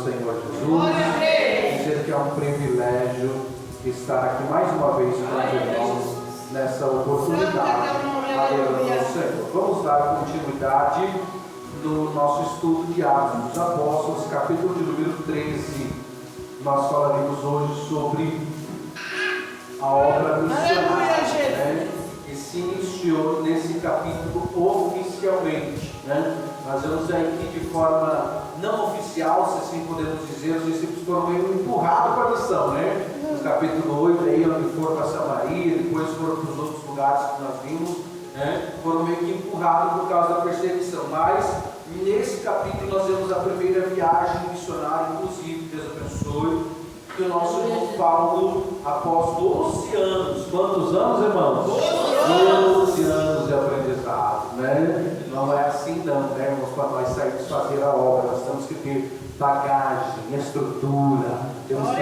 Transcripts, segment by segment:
Senhor Jesus. Dizer que é um privilégio estar aqui mais uma vez com os irmãos nessa oportunidade. Aleluia, Senhor. Vamos dar continuidade no nosso estudo de Atos dos Apóstolos, capítulo de número 13. Nós falaremos hoje sobre a obra missionária, que se iniciou nesse capítulo oficialmente. Nós vemos aí que de forma não oficial, se assim podemos dizer, os discípulos foram meio empurrados para a missão, No capítulo 8, aí, onde foram para Samaria, depois foram para os outros lugares que nós vimos, foram meio que empurrados por causa da perseguição. Mas nesse capítulo nós vemos a primeira viagem missionária, inclusive, Deus abençoe, que o nosso irmão Paulo, após 12 anos, quantos anos, irmãos? 12 anos de aprendizado, Não é assim não, irmãos, para nós sairmos fazer a obra, nós temos que ter bagagem, estrutura, temos que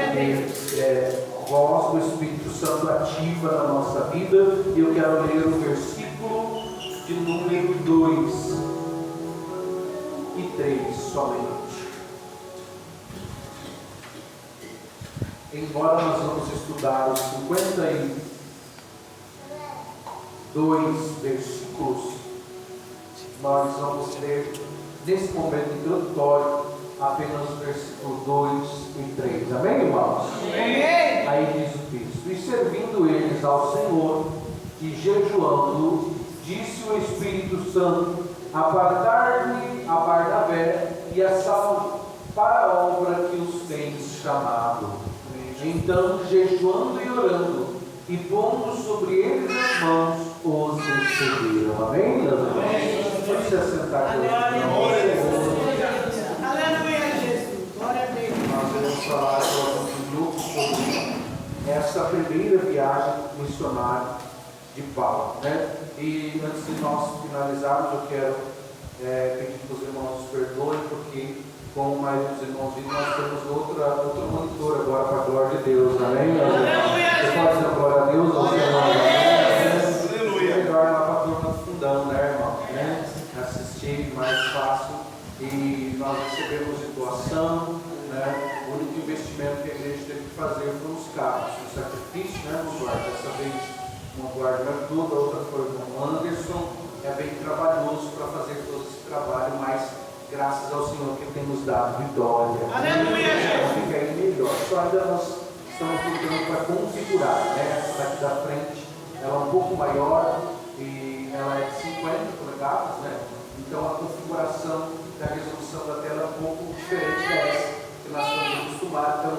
ter voz do Espírito Santo ativa na nossa vida. E eu quero ler o versículo de número 2 e 3 somente. Embora nós vamos estudar os 52 versículos, nós vamos ler nesse momento introdutório apenas os versículos 2 e 3. Amém, irmãos? Amém. Aí diz o texto: e servindo eles ao Senhor e jejuando, disse o Espírito Santo: apartar-me a Barnabé e a Saulo para a obra que os tens chamado. Então, jejuando e orando, e pondo sobre eles as mãos, os receberam. Amém? Pode se assentar aqui. Aleluia, Jesus. Glória a Deus. Nós vamos falar agora um minuto sobre essa primeira viagem missionária de Paulo. E antes de nós finalizarmos, eu quero pedir que os irmãos nos perdoem, porque como mais dos irmãos dizem, nós temos outro monitor agora para a glória de Deus. Amém? Você pode dizer glória a Deus ou Senhor? Aleluia. Melhor lá para a turma do fundão, irmão? Assistir mais fácil. E nós recebemos de doação. O único investimento que a igreja teve que fazer foi os carros. O sacrifício, no guarda. Dessa vez uma guarda era toda, a outra foi com o Anderson. É bem trabalhoso para fazer todo esse trabalho, mas graças ao Senhor que tem nos dado vitória. Aleluia! Então fica aí melhor. Só ainda nós estamos lutando para configurar. Essa daqui da frente, ela é um pouco maior e ela é de 50 polegadas, Então a configuração da resolução da tela é um pouco diferente dessa que nós estamos acostumados. Então,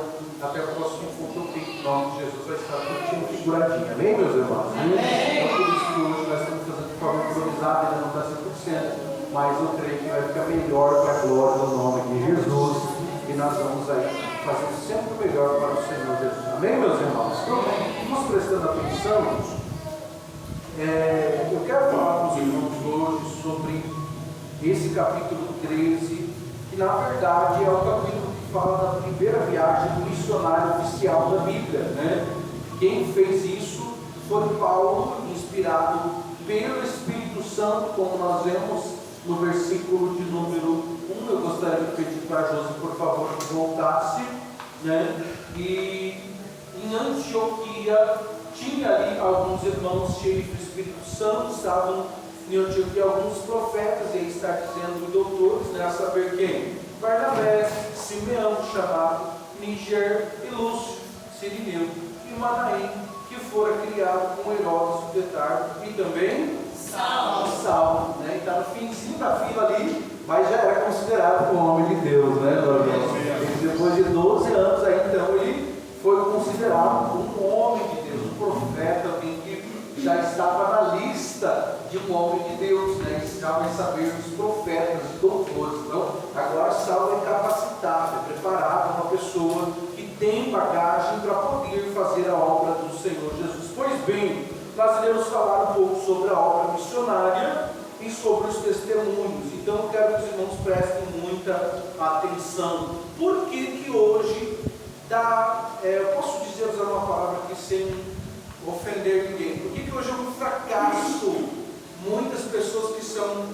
até o próximo culto, em nome de Jesus, vai estar tudo configuradinho. Amém, meus irmãos? Então, por isso que hoje nós estamos fazendo de forma improvisada, ainda não está 100%. Mas eu creio que vai ficar melhor para a glória do nome de Jesus. E nós vamos aí fazer sempre o melhor para o Senhor Jesus. Amém, meus irmãos? Então, vamos prestando atenção. Eu quero falar com os irmãos hoje sobre esse capítulo 13, que na verdade é o capítulo que fala da primeira viagem do missionário oficial da Bíblia. Quem fez isso foi Paulo, inspirado pelo Espírito Santo, como nós vemos no versículo de número 1, eu gostaria de pedir para a Josi, por favor, que voltasse. E em Antioquia tinha ali alguns irmãos cheios do Espírito Santo, estavam em Antioquia alguns profetas, e aí está dizendo doutores, a saber quem? Barnabé, Simeão, chamado Níger, e Lúcio, Sirineu, e Manaém, que fora criado com Herodes o Tetrarca, e também Saulo, e está no finzinho da fila ali, mas já era considerado um homem de Deus, E depois de 12 anos aí, então ele foi considerado um homem de Deus, um profeta, alguém que já estava na lista de um homem de Deus, Estava em saber dos profetas e doutores. Então, agora Saulo é capacitado, é preparado, uma pessoa que tem bagagem para poder fazer a obra do Senhor Jesus. Pois bem, nós iremos falar um pouco sobre a obra missionária e sobre os testemunhos. Então eu quero que os irmãos prestem muita atenção. Por que hoje eu posso dizer, usar uma palavra aqui sem ofender ninguém, por que hoje é um fracasso muitas pessoas que são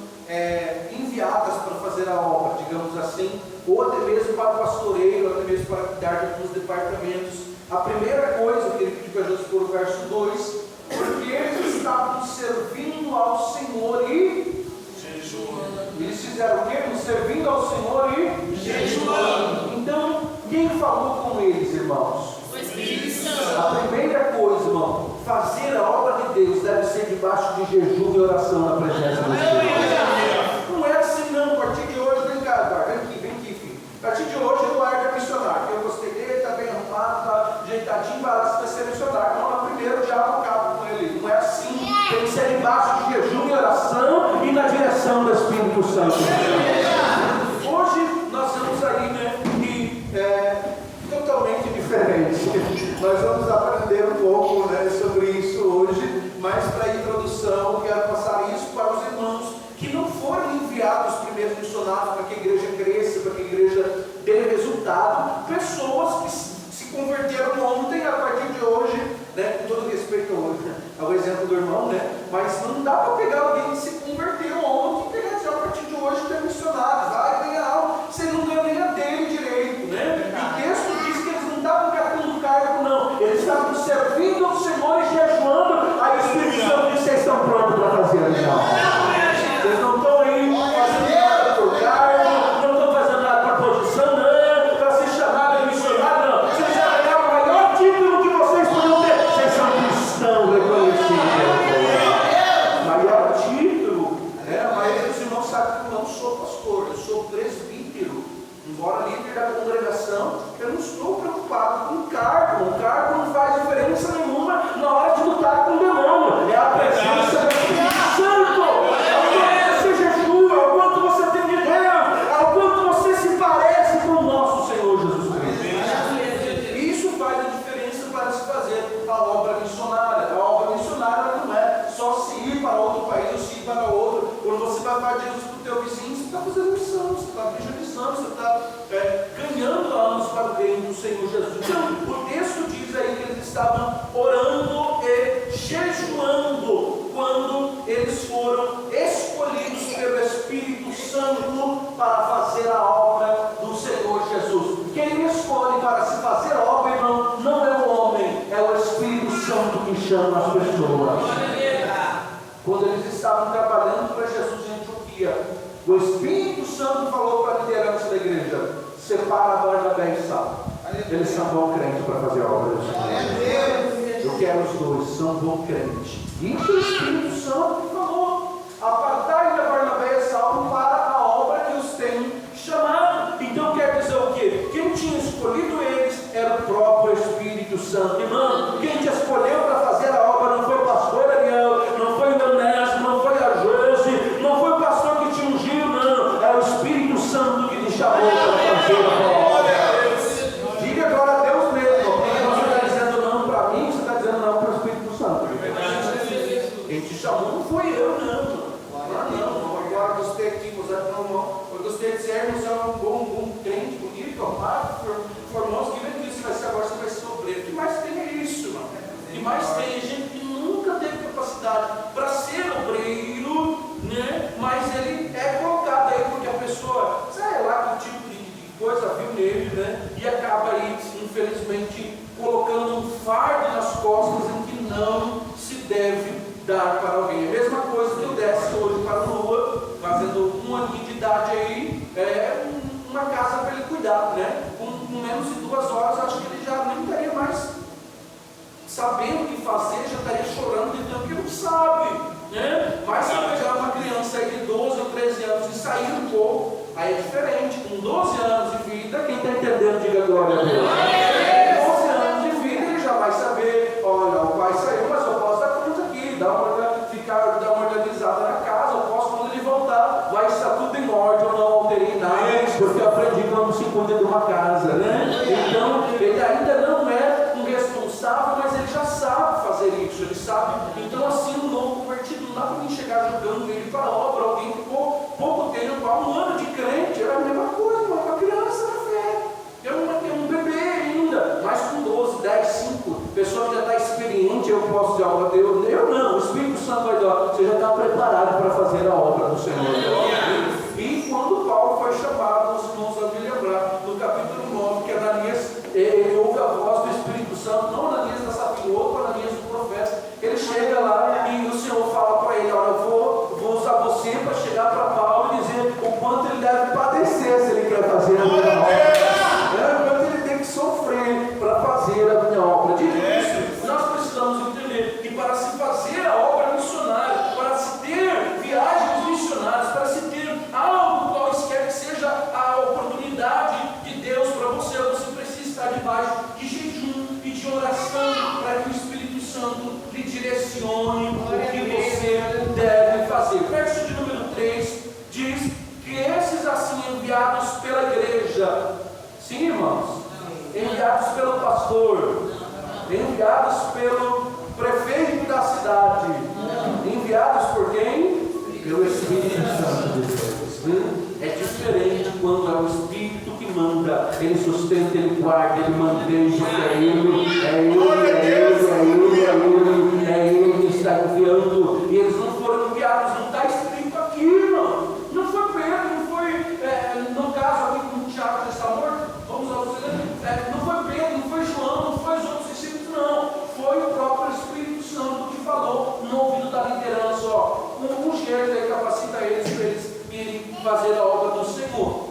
enviadas para fazer a obra, digamos assim, ou até mesmo para o pastoreio, ou até mesmo para cuidar de alguns departamentos. A primeira coisa que ele pediu para Jesus por verso 2, porque eles estavam servindo ao Senhor e jejuando. Eles fizeram o quê? Servindo ao Senhor e jejuando. Então, quem falou com eles, irmãos? O Espírito Santo. A primeira coisa, irmão, fazer a obra de Deus deve ser debaixo de jejum e oração na presença do Senhor. Não é assim não, a partir de hoje, vem cá, vem aqui, filho. A partir de hoje o Eduardo é missionário, eu gostei dele, está bem arrumado, está ajeitadinho, vai ser missionário. Não, na primeira já acabo com ele. Não é assim, tem que ser debaixo de jejum e oração e na direção do Espírito Santo. Hoje nós vamos aí, né, totalmente diferente. Nós vamos aprender um pouco, né, sobre isso hoje, mas para a introdução eu quero passar isso para os irmãos que não foram enviados primeiros missionários para que a igreja cresça, para que a igreja dê resultado. Pessoas que se converteram ontem, a partir de hoje, né, com todo respeito ao exemplo do irmão, né, mas não dá para pegar alguém que se converteu ontem e pegar a partir de hoje que é missionário, vai ganhar algo, você não ganha nem a dele direito, né? E o texto diz que eles não estavam catando cargo, não, eles estavam servindo ao Senhor e jejuando. Aí o Espírito Santo disse: vocês estão prontos para fazer a missão. Vocês não estão aí fazendo nada por cargo, não estão fazendo nada por posição, não, para ser chamado de missionário, não. Vocês já ganharam o maior título que vocês podiam ter. Vocês são cristãos reconhecidos. Maior título, né? A maioria dos irmãos sabe que eu não sou pastor, eu sou presbítero. Embora líder da congregação, eu não estou preocupado com cargo. O cargo não faz diferença nenhuma na hora de lutar com o demônio. É a presença do Espírito Santo. Você jejua, ao quanto você tem de Deus, ao quanto você se parece com o nosso Senhor Jesus Cristo. Isso faz a diferença para se fazer a obra missionária. A obra missionária não é só se ir para outro país ou se ir para outro. Quando você vai para Jesus para o teu vizinho, você está fazendo missão, você está evangelizando, você está ganhando almas para o reino do Senhor Jesus. Então, o texto diz aí que eles estavam orando e jejuando quando eles foram escolhidos pelo Espírito Santo para fazer a obra do Senhor Jesus. Quem escolhe para se fazer a obra, irmão, não é o homem, é o Espírito Santo que chama as pessoas. Quando eles estavam trabalhando para Jesus em Antioquia, o Espírito Santo falou para a liderança da igreja: separa Barnabé e Saulo. Eles são bons crentes para fazer a obra do Senhor. Eu quero os dois, são bons crentes. Isso o Espírito Santo que falou: apartai Barnabé e Saulo para a obra que os tem chamado. Então quer dizer o quê? Quem tinha escolhido eles era o próprio Espírito Santo. Irmão, quem te escolheu para fazer a obra não foi o pastor Ariel, não foi o Ernesto, não foi a Josi, não foi o pastor que te ungiu, não. É o Espírito Santo que te chamou para fazer a obra. Diga agora a Deus mesmo. Você está dizendo não para mim, você está dizendo não para o Espírito Santo. Quem te chamou não foi eu, não. Agora gostei aqui, eu gostei de ser, você é um bom crente, bonito, amado, por irmãos, que vem que você vai ser agora, você vai ser obreiro. O que mais tem é isso, irmão. O que mais tem é gente que nunca teve capacidade para ser obreiro, né? Mas ele é colocado aí porque a pessoa, sei lá que tipo de coisa viu nele, né? E acaba aí, infelizmente, colocando um fardo nas costas em que não se deve dar para alguém. A mesma coisa que eu desse hoje para o Lua, fazendo um aninho de idade aí, uma casa para ele cuidar, né? Com menos de 2 horas, acho que ele já nem estaria mais sabendo o que fazer, já estaria chorando de tanto que não sabe, né? Mas se eu pegar uma criança aí de 12 ou 13 anos e sair um pouco, aí é diferente. Com 12 anos de vida, quem está entendendo, diga glória a Deus. 12 anos de vida, ele já vai saber: olha, o pai saiu, mas eu posso dar conta aqui, dar uma organizada na casa, eu posso, quando ele voltar, vai estar tudo em ordem, eu não alterei nada, porque eu aprendi como se cuida de uma casa, né? Então, ele ainda não é um responsável, mas ele já sabe fazer isso, ele sabe. Então, assim, o novo convertido, não dá para mim chegar jogando ele para a obra. Alguém que ficou pouco tempo, há 1 ano de crente, era a mesma coisa, uma criança na fé. Eu um bebê ainda, mas com 12, 10, 5, pessoa que já está experiente, eu posso dizer: olha, eu não, o Espírito Santo vai dizer: você já está preparado para fazer a obra do Senhor. E quando Paulo foi chamado, os irmãos ali Santo, não Ananias da Safira, outro Ananias do profeta. Ele chega lá e o Senhor fala para ele: olha, eu vou usar você para chegar para Paulo e dizer o quanto ele deve padecer se ele quer fazer a minha obra. O quanto ele tem que sofrer para fazer a minha obra. Dito isso, nós precisamos entender que para se fazer a obra missionária, para se ter viagens missionárias, para se ter algo, qualquer que seja a oportunidade de Deus para você, você precisa estar debaixo de jejum e de oração para que o Espírito Santo lhe direcione o que você deve fazer. Verso de número 3 diz que esses assim enviados pela igreja, sim, irmãos, enviados pelo pastor, enviados pelo prefeito da cidade, enviados por quem? Pelo Espírito Santo de Deus. É diferente quando é o Espírito que manda, ele sustenta, ele guarda, ele mantém, é ele que está enviando, e eles não foram enviados, não está escrito aqui, não foi Pedro, não foi, no caso aqui com o Tiago está morto, vamos lá, não foi Pedro, não foi João, não foi os outros discípulos, não, foi o próprio Espírito Santo que falou no ouvido da liderança: ó, um jeito aí capacita eles para eles irem fazer a obra do Senhor.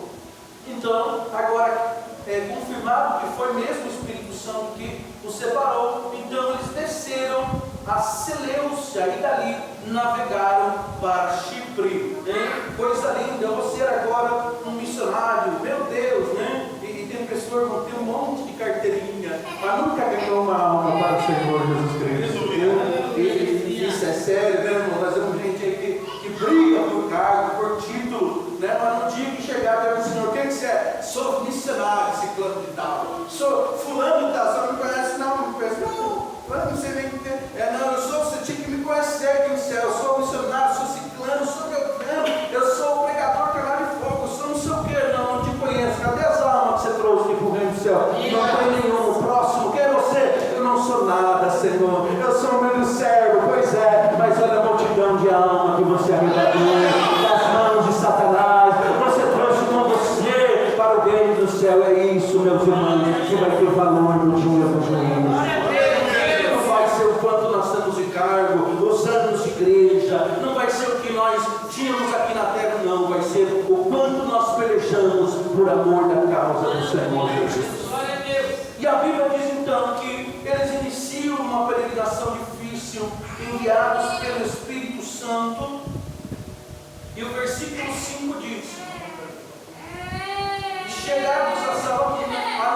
Então, agora é confirmado que foi mesmo o Espírito Santo que os separou. Então eles desceram a Seleucia e dali navegaram para Chipre. Coisa linda, você agora um missionário, meu Deus, né? E tem pessoas que tem um monte de carteirinha, mas nunca ganhou uma alma para o Senhor Jesus Cristo. Isso é sério, né, irmão? Nós temos gente aí que briga por cargo, por título, né? Mas no dia que chegar, Deus do Senhor, o que você é? Sou missionário, esse plano de tal. Sou fulano de tal, você não me conhece? Não me conhece? Não sei nem o que é. Não, você tinha que me conhecer aqui no céu. Eu sou missionário, sou ciclano, sou beltrano, eu sou o pregador canal de fogo, eu sou não sei o que, não te conheço. Cadê as almas que você trouxe aqui para o reino do céu? Não tem nenhum. O próximo, quem é você? Eu não sou nada, Senhor. Eu sou um meu servo, pois é, mas olha a multidão de alma que você arrebatou das mãos de Satanás. Você trouxe com você para o reino do céu. É isso, meus irmãos, que vai ter valor no dia do juízo. Não vai ser o quanto nós temos de cargo, os anos de igreja, não vai ser o que nós tínhamos aqui na terra, não. Vai ser o quanto nós pelejamos por amor da causa do Senhor Jesus. E a Bíblia diz então que eles iniciam uma peregrinação difícil, enviados pelo Espírito Santo. E o versículo 5 diz: chegados a Salomão,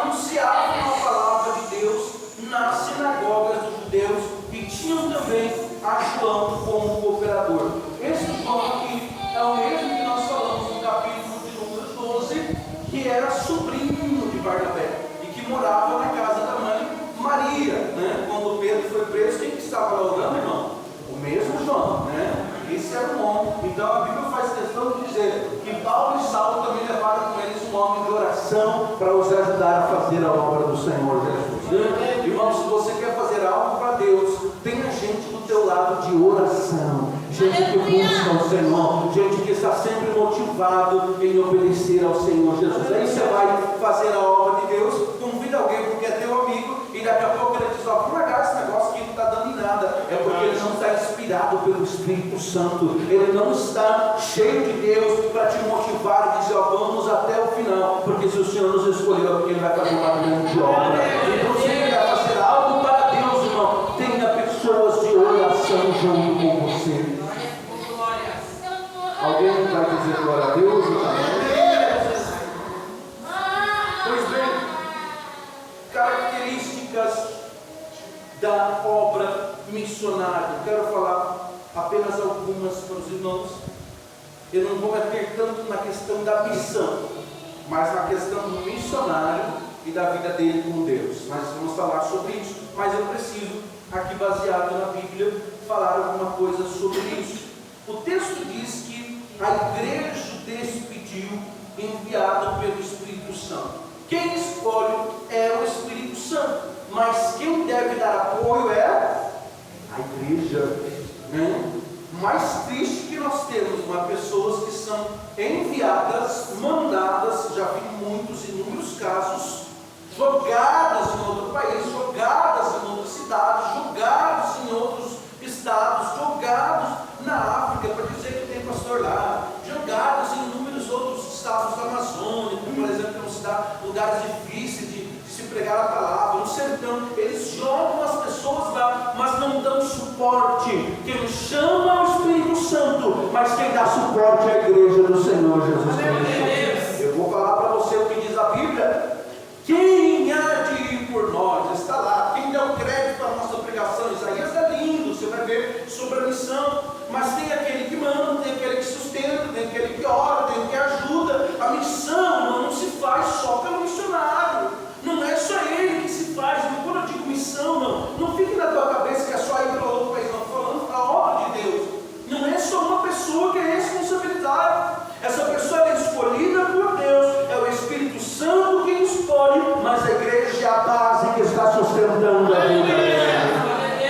anunciavam a palavra de Deus nas sinagogas dos judeus e tinham também a João como cooperador. Esse João aqui é o mesmo que nós falamos no capítulo de número 12, que era sobrinho de Barnabé e que morava na casa da mãe Maria, né? Quando Pedro foi preso, quem que estava lá orando, irmão? O mesmo João, né? Esse era um homem. Então a Bíblia faz questão de dizer que Paulo e Saulo também levaram com eles um homem de oração para os ajudar a fazer a obra do Senhor Jesus. Irmão, se você quer fazer algo para Deus, tenha gente do teu lado de oração, gente que busca o Senhor, gente que está sempre motivado em obedecer ao Senhor Jesus. Aí você vai fazer a obra de Deus, convida alguém porque é teu amigo, e daqui a pouco ele diz: ó, vamos largar esse negócio que não está dando em nada. É porque ele não está inspirado pelo Espírito Santo, ele não está cheio de Deus para te motivar e dizer: ó, vamos até o final, porque se o Senhor nos escolheu, é porque ele vai fazer uma grande obra. Então, se ele vai fazer algo para Deus, irmão, tenha pessoas de oração junto com você. Alguém vai dizer glória a Deus? Pois bem, características da obra missionária. Quero falar apenas algumas para os irmãos. Eu não vou meter tanto na questão da missão, mas na questão do missionário e da vida dele com Deus. Mas vamos falar sobre isso. Mas eu preciso, aqui baseado na Bíblia, falar alguma coisa sobre isso. O texto diz que a igreja despediu, enviada pelo Espírito Santo. Quem escolhe é o Espírito Santo, mas quem deve dar apoio é a igreja, né? Mais triste que nós temos pessoas que são enviadas, mandadas, já vi muitos, inúmeros casos, jogadas em outro país, jogadas pregar a palavra, no sertão, eles jogam as pessoas lá, mas não dão suporte. Quem chama é o Espírito Santo, mas quem dá suporte é a igreja do Senhor Jesus Cristo. Eu vou falar para você o que diz a Bíblia. Quem há de ir por nós? Está lá. Quem deu crédito para a nossa pregação? Isaías é lindo, você vai ver sobre a missão. Mas tem aquele que manda, tem aquele que sustenta, tem aquele que ora, tem aquele que ajuda. A missão não se faz só pelo missionário. Não é só ele que se faz. Quando eu digo missão, não fique na tua cabeça que é só ir para outro país. Não, falando a obra de Deus. Não é só uma pessoa que é responsabilidade. Essa pessoa é escolhida por Deus. É o Espírito Santo quem escolhe, mas a igreja é a base que está sustentando a vida.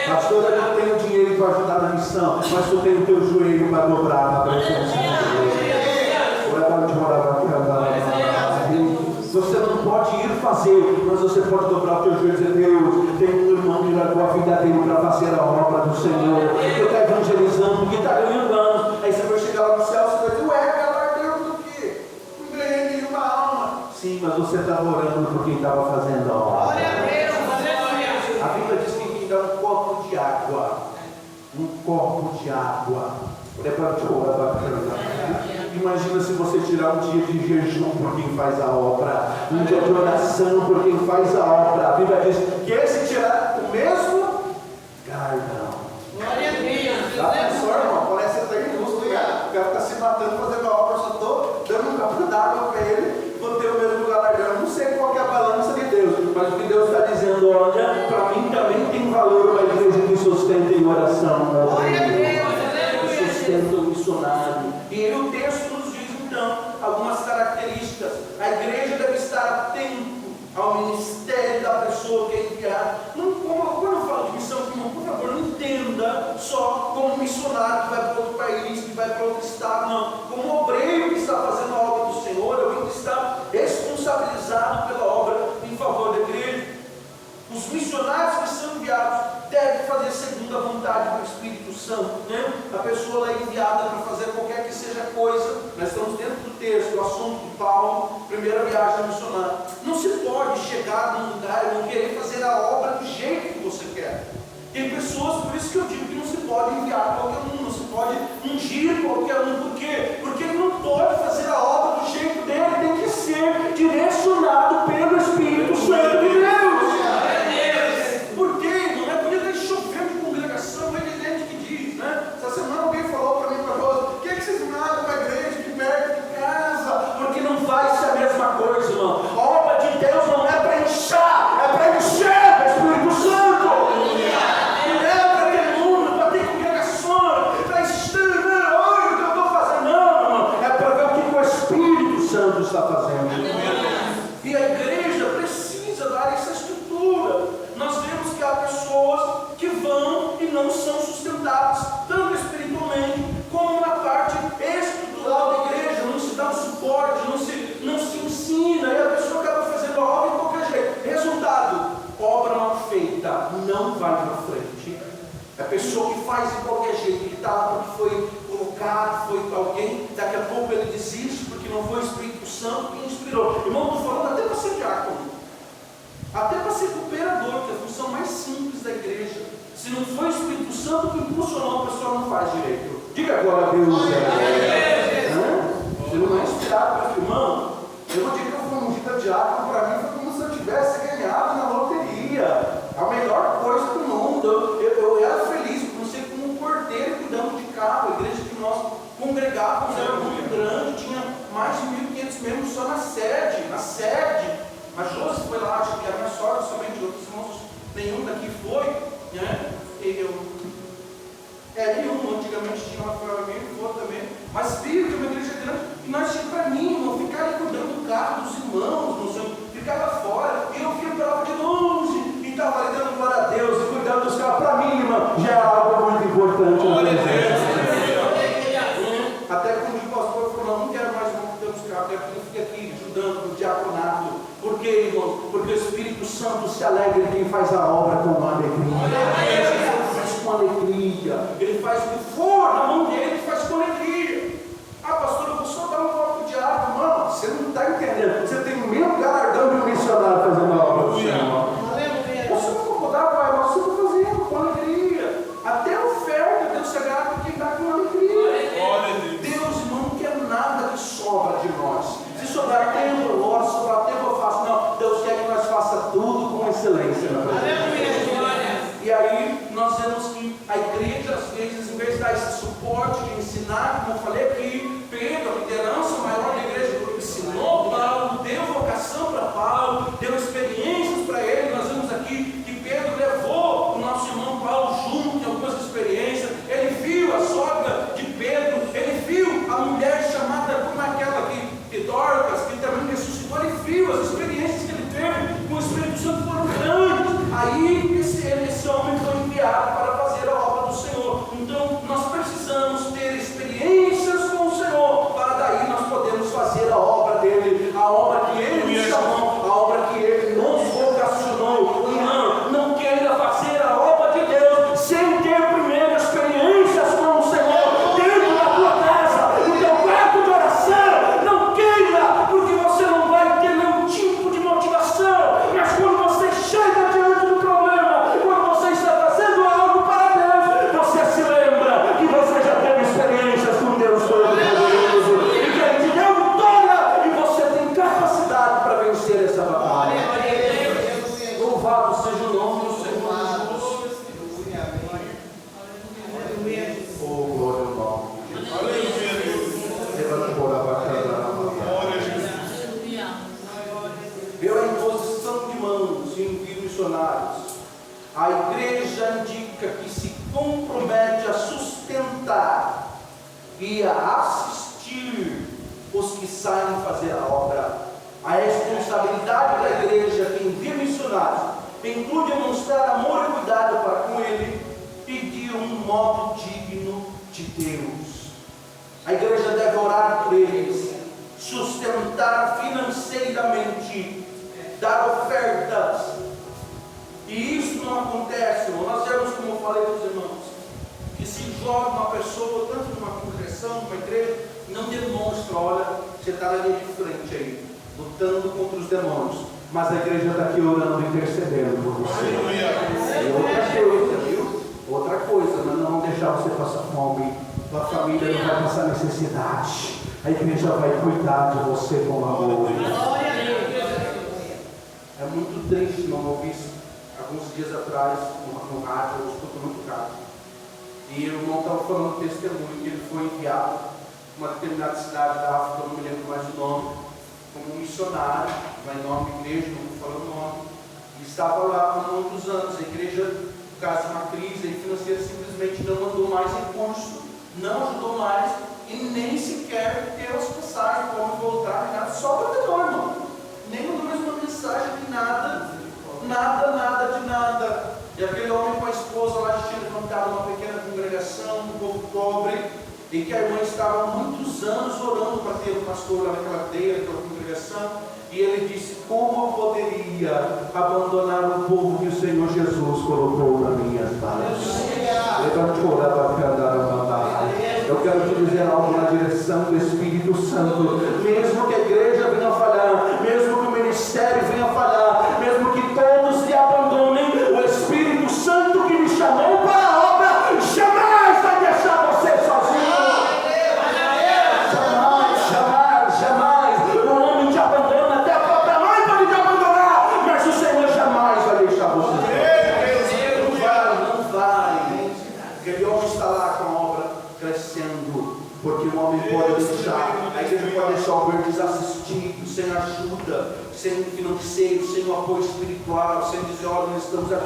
Pastor, eu não tenho dinheiro para ajudar na missão, mas tu tem o teu joelho para dobrar na presença de Deus. Você não pode ir fazer, mas você pode dobrar o teu joelho e dizer: Deus, tem um irmão que largou a vida dele para fazer a obra do Senhor, que está evangelizando, que está ganhando anos. Aí você vai chegar lá no céu, você vai dizer: ué, galardão do quê? Não ganhei nenhuma alma. Sim, mas você estava orando por quem estava fazendo a obra. A Bíblia diz que quem dá um copo de água, imagina se você tirar um dia de jejum por quem faz a obra, um dia de oração por quem faz a obra. A Bíblia diz que esse tirar o mesmo galardão. Glória a Deus. Já pensou, irmão? Parece até injusto, o cara está se matando fazendo a obra, eu só estou dando um copo d'água para ele, vou ter o mesmo galardão. Eu não sei qual que é a balança de Deus, mas o que Deus está dizendo: olha, para mim também tem valor uma igreja que sustenta em oração. Glória a Deus. Que sustenta o missionário. E o texto nos diz então algumas características. A igreja deve estar atento ao ministério da pessoa que é enviada. Quando eu falo de missão, por favor, não entenda só como missionário que vai para outro país, que vai para outro estado, não. Como obreiro que está fazendo a obra do Senhor, alguém que está responsabilizado pela obra em favor da igreja. Os missionários que são enviados devem fazer segundo a vontade do Espírito Santo, né? A pessoa é enviada para fazer qualquer que seja coisa. Nós estamos dentro do texto, o assunto de Paulo, primeira viagem missionária. Não se pode chegar num lugar e não querer fazer a obra do jeito que você quer. Tem pessoas, por isso que eu digo que não se pode enviar qualquer um, não se pode ungir qualquer um. Por quê? Porque ele não pode fazer a obra do jeito dele, tem que ser direcionado pelo Espírito Santo de Deus. Por quê? Não é bonito ele chover de congregação, é evidente que diz, né? Essa semana alguém falou para mim, para nós: por que vocês mandam para a igreja de perto de casa? Porque não vai ser a mesma coisa, irmão. A obra de Deus não é para inchar, é para encher o Espírito Santo. Não é para ter mundo, para ter congregação, para estranhar, olha o que eu estou fazendo. Não, irmão. É para ver o que o Espírito Santo está fazendo. E a igreja precisa dar essa estrutura. Nós vemos que há pessoas que vão e não são sustentadas, tanto espiritualmente como na parte estrutural da igreja. Não se dá um suporte, não se ensina, e a pessoa acaba fazendo a obra de qualquer jeito. Resultado: obra mal feita não vai para frente. A pessoa que faz de qualquer jeito, ele está lá porque foi colocado, foi para alguém, daqui a pouco ele desiste porque não foi o Espírito Santo que inspirou. Irmão, estou falando até para ser diácono, até para ser cooperador, que é a função mais simples da igreja. Se não foi o Espírito Santo que impulsionou, a pessoa não faz direito. Diga agora a Deus. Se não é inspirado pelo irmão, eu vou dizer que eu fui ungida diácono, para mim foi como se eu tivesse ganhado na loteria. A melhor coisa do mundo. Eu era feliz, comecei como um porteiro cuidando de carro. A igreja que nós congregávamos era muito grande, tinha mais de 1.500 membros só na sede. A Josi foi lá, acho que era minha sogra, somente outros irmãos, nenhum daqui foi, né? Nenhum, antigamente tinha uma família que foi também, mas viu que uma igreja grande, e nós tínhamos para mim, irmão, ficar ali cuidando do carro dos irmãos, não sei, ficava fora, e eu via a prova de longe, e estava ali dando glória a Deus, e cuidando dos carros. Para mim, irmão, já é algo muito importante. Até quando o pastor falou: não quero mais cuidar dos carros, quero que ele fique aqui ajudando no diaconato. Por quê, irmão? Porque o Espírito Santo se alegra em quem faz a obra com alegria. Ele faz com alegria. Ele faz o que for na mão dele, ele faz com alegria. Ah, pastor, eu vou só dar um copo de água. Mano, você não está entendendo. Você tem o mesmo galardão de um missionário fazendo a obra do Senhor. excelência na presença. E aí nós vemos que a igreja, às vezes, em vez de dar esse suporte, de ensinar, como eu falei aqui, Pedro, a liderança maior da igreja, ensinou Paulo, deu vocação para Paulo, deu experiências para ele. Nós vemos aqui que Pedro levou o nosso irmão Paulo junto em algumas experiências. Ele viu a sogra de Pedro, ele viu a mulher chamada como aquela que Dorcas, que também ressuscitou. Ele viu as experiências que ele teve com o Espírito Santo, foram grandes. Aí esse homem foi enviado para fazer a obra do Senhor. Então nós precisamos ter experiências com o Senhor, para daí nós podemos fazer a obra dele, a obra que ele nos chamou, a obra que ele nos vocacionou. Não queira fazer a obra de Deus sem ter primeiro experiências com o Senhor dentro da tua casa, no teu quarto de oração. Não queira, porque você não vai ter nenhum tipo de motivação. Mas quando você chega diante do problema, quando você está fazendo algo para Deus, você se lembra que você já teve experiências com Deus Todo-Poderoso e que Ele te deu vitória e você tem capacidade para vencer essa batalha. Louvado seja o nome do Senhor Jesus. Oh, glória ao nome de Jesus. Pela imposição de mãos e envio missionários, a igreja indica que se compromete a sustentar e a assistir os que saem fazer a obra. A responsabilidade da igreja que envia missionários inclui demonstrar amor e cuidado para com ele e de um modo digno de Deus. A igreja deve orar por eles, sustentar financeiramente, dar ofertas. E isso não acontece, irmão. Nós vemos, como eu falei para os irmãos, que se joga uma pessoa, tanto numa congregação, numa igreja, não demonstra, olha, você está ali de frente aí, lutando contra os demônios, mas a igreja está aqui orando e intercedendo por você. E outra coisa, viu? Outra coisa, mas não deixar você passar fome, tua família não vai passar necessidade, a igreja vai cuidar de você com amor. É muito triste, não ouvi isso alguns dias atrás no rádio, eu escuto muito rádio, e o irmão estava falando testemunho que ele foi enviado para uma determinada cidade da África, eu não me lembro mais o nome, como um missionário, vai em nome da igreja, não vou falar o nome. Ele estava lá por muitos anos, a igreja, por causa de uma crise financeira, simplesmente não mandou mais recurso, não ajudou mais, e nem sequer deu as passagens, como voltar, nada, só para ter irmão. Nem mandou mais uma mensagem de nada de nada. E aquele homem com a esposa lá tinha levantado uma pequena congregação, um povo pobre, e que a irmã estava há muitos anos orando para ter um pastor lá naquela aldeia, naquela congregação, e ele disse: como eu poderia abandonar o povo que o Senhor Jesus colocou nas minhas mãos? Eu quero te dizer algo na direção do Espírito Santo. Mesmo que a igreja venha falhar, mesmo que o ministério venha falhar, mesmo que todos lhe abandonem, o Espírito Santo que me chamou para a obra jamais vai deixar você sozinho. Jamais. O homem te abandona, até a própria mãe pode te abandonar, mas o Senhor jamais vai deixar você. Não vai. Aquele homem está lá com a obra crescendo, porque o homem pode deixar, a igreja pode deixar o governo desassistido, sem ajuda, sem financeiro, sem o apoio espiritual, sem dizer: olha, nós estamos aqui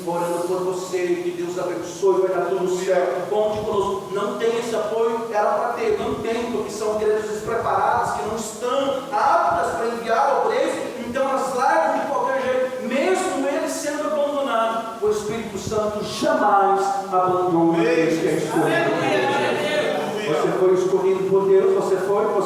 orando por você, que Deus abençoe, vai dar tudo certo, conte conosco. Não tem esse apoio, era para ter, não tem, porque são igrejas despreparadas, que não estão aptas para enviar obreiros, então elas largam de qualquer jeito, mesmo eles sendo abandonados. O Espírito Santo jamais abandona aqueles que é escolhido. Você foi escolhido por Deus, você foi. Então o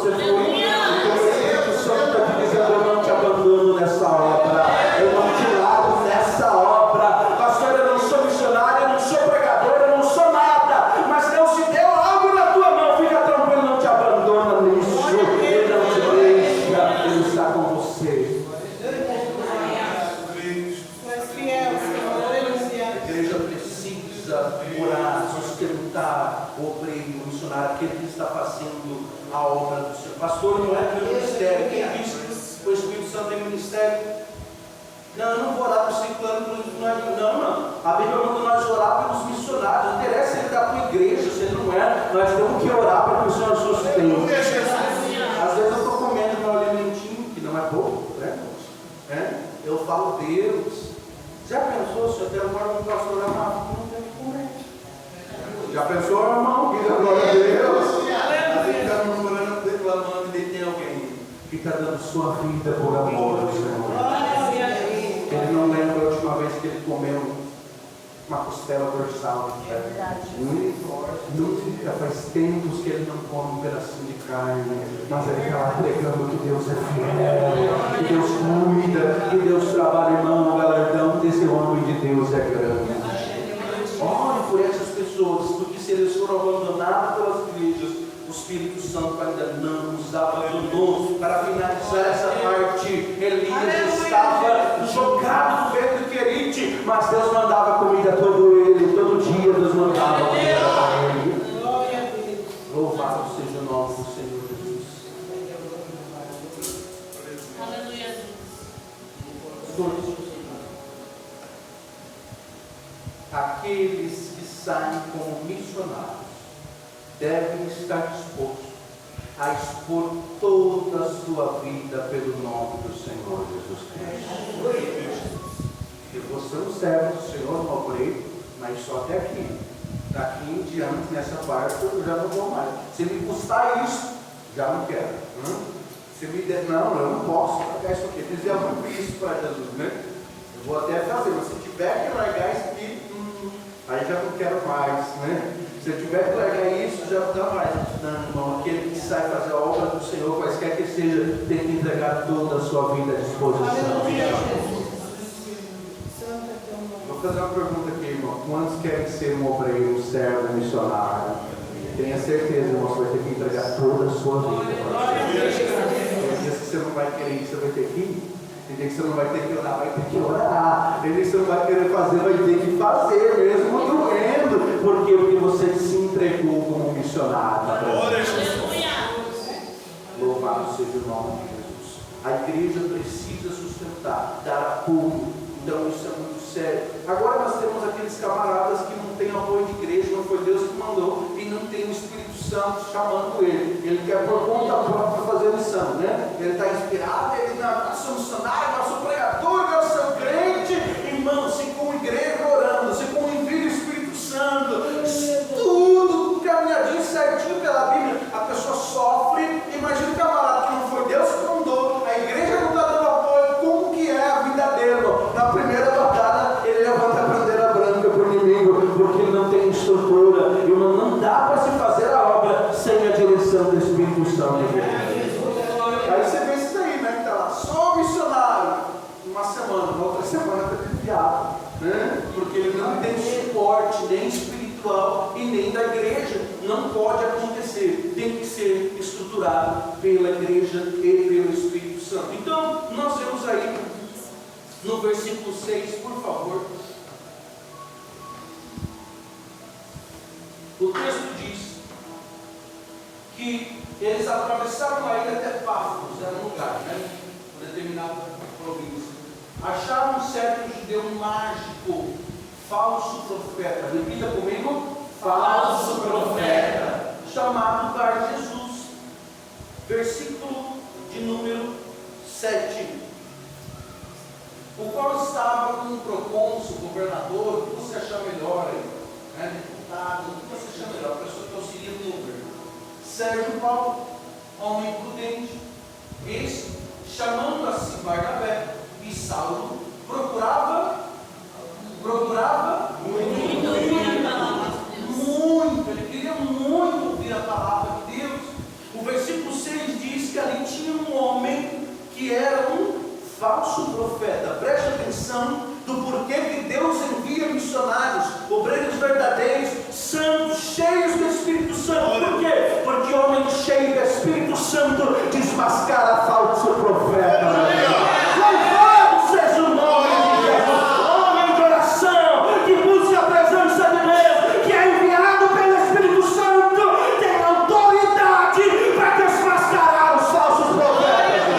Espírito Santo está te dizendo: eu não te abandono nessa obra, eu não te largo nessa obra. Pastor, eu não sou missionário, eu não sou pregador, eu não sou nada, mas Deus te deu algo na tua mão, fica tranquilo, não te abandona nisso, Ele não te deixa, Ele está com você. A igreja precisa orar, sustentar o obreiro, o missionário, aquele que está fazendo a obra do Senhor. Pastor, não é meu ministério. Quem disse que o Espírito Santo tem ministério? Não, eu não vou orar por você fulano, não. A Bíblia manda nós orar pelos missionários. Não interessa se ele está com a igreja, se ele não é. Nós temos que orar para que o Senhor sustente. Às vezes eu estou comendo meu alimentinho, que não é pouco, né? Eu falo, Deus, já pensou se eu até agora um pastor amado que não tem que comer? Já pensou, irmão? Que glória a Deus? A gente está murmurando, declamando, e tem alguém que está dando sua vida por amor ao Senhor. Ele não lembra a última vez que ele comeu uma costela dorsal. Nunca faz tempos que ele não come um pedacinho de carne, mas ele está lá pregando que Deus é fiel, que Deus cuida, que Deus trabalha, irmão. O galardão desse homem de Deus é grande. Ore por essas pessoas, porque se eles foram abandonados pelas igrejas, o Espírito Santo ainda não os abandonou. Para finalizar essa parte, Elias estava jogado no ventre do Querite, mas Deus mandava comida todo dia Deus mandava comida para ele. Louvado seja o nome do Senhor Jesus. Aleluia. Aqueles que saem como missionários devem estar dispostos a expor toda a sua vida pelo nome do Senhor Jesus Cristo. Eu vou ser um servo do Senhor, um obreiro, mas só até aqui. Daqui em diante, nessa parte, eu já não vou mais. Se me custar isso, já não quero. Se me der, não, eu não posso pagar isso aqui. Fizer muito isso para Jesus, né? Eu vou até fazer, mas se tiver que largar isso aqui, aí já não quero mais, né? Se eu tiver que largar isso, já não dá mais. Não, irmão, aquele que sai fazer a obra do Senhor, quaisquer que seja, tem que entregar toda a sua vida à disposição. Vou fazer uma pergunta aqui, irmão. Quantos querem ser um obreiro, um servo, um missionário? Tenha certeza, irmão, você vai ter que entregar toda a sua vida. Tem dias que você não vai querer, você vai ter que ir. Tem dias que você não vai ter que orar, vai ter que orar. Tem dias que você não vai querer fazer, vai ter que fazer, mesmo doendo. Por quê? Porque você se entregou como missionário. Louvado seja o nome de Jesus. A igreja precisa sustentar, dar apoio. Então isso é muito sério. Agora nós temos aqueles camaradas que não têm apoio de igreja, não foi Deus que mandou, e não tem o Espírito Santo chamando ele. Ele quer por conta própria fazer lição, né? Ele está inspirado, ele não sou missionário, não sou pregador, não sou crente. Irmão, se com a igreja orando, se com o envio do Espírito Santo, tudo caminhadinho certinho pela Bíblia, a pessoa sofre. Imagina o camarada que não foi Deus que mandou, a igreja não está dando apoio, como que é a vida dele? Na primeira batalha, ele levanta a bandeira branca para o inimigo, porque ele não tem estrutura. Irmão, não dá para se fazer a obra sem a direção do Espírito Santo. Aí você vê isso daí, né? Que está lá, sou missionário. Uma semana, na outra semana está desviado, né? Porque ele não tem suporte nem espiritual e nem da igreja. Não pode acontecer. Tem que ser estruturado pela igreja e pelo Espírito Santo. Então, nós vemos aí no versículo 6, por favor. O texto diz que eles atravessaram a ilha até Páfos, era um lugar, né? Uma determinada província. Acharam um certo judeu mágico, falso profeta. Repita comigo: falso profeta, chamado Bar Jesus. Versículo de número 7. O qual estava com o procônsul, governador, o que você achar melhor aí, né? Deputado, o que você achar melhor, a pessoa que auxilia no governo. Sérgio Paulo, homem prudente, este, chamando a si Barnabé e Saulo, procurava muito, ele queria muito ouvir a palavra de Deus. O versículo 6 diz que ali tinha um homem que era um falso profeta. Preste atenção do porquê que Deus envia missionários, obreiros verdadeiros, santos, cheios do Espírito Santo. Por quê? Porque homem cheio do Espírito Santo desmascara falso profeta. Louvado seja o nome de Jesus. Homem de oração, que busca a presença de Deus, que é enviado pelo Espírito Santo, tem autoridade para desmascarar os falsos profetas.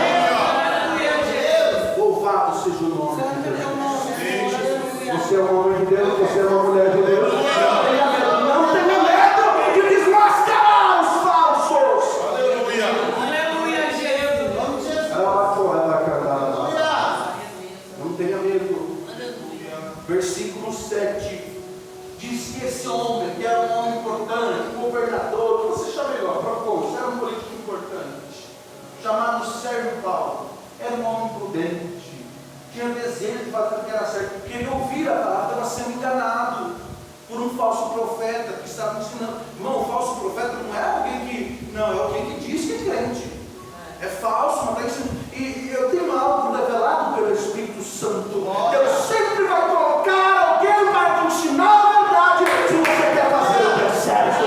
Louvado seja o nome de Jesus. de Deus, você é uma mulher de Deus. Não tenha medo de desmascarar os falsos. Aleluia. Aleluia, Jesus. Vamos Jesus. Não tenha medo. Versículo 7 diz que esse homem, que era um homem importante, um governador, você chama melhor, propôs, era um político importante, chamado Sérgio Paulo, era um homem prudente, tinha desejo de fazer o que era certo, porque ele ouvia a palavra, estava sendo enganado por um falso profeta que estava ensinando. Irmão, o falso profeta não é alguém que, não, é alguém que diz que é crente, é falso, mas está ensinando. E eu tenho algo revelado pelo Espírito Santo. Deus sempre vai colocar alguém para te ensinar a verdade se você quer fazer o que é certo.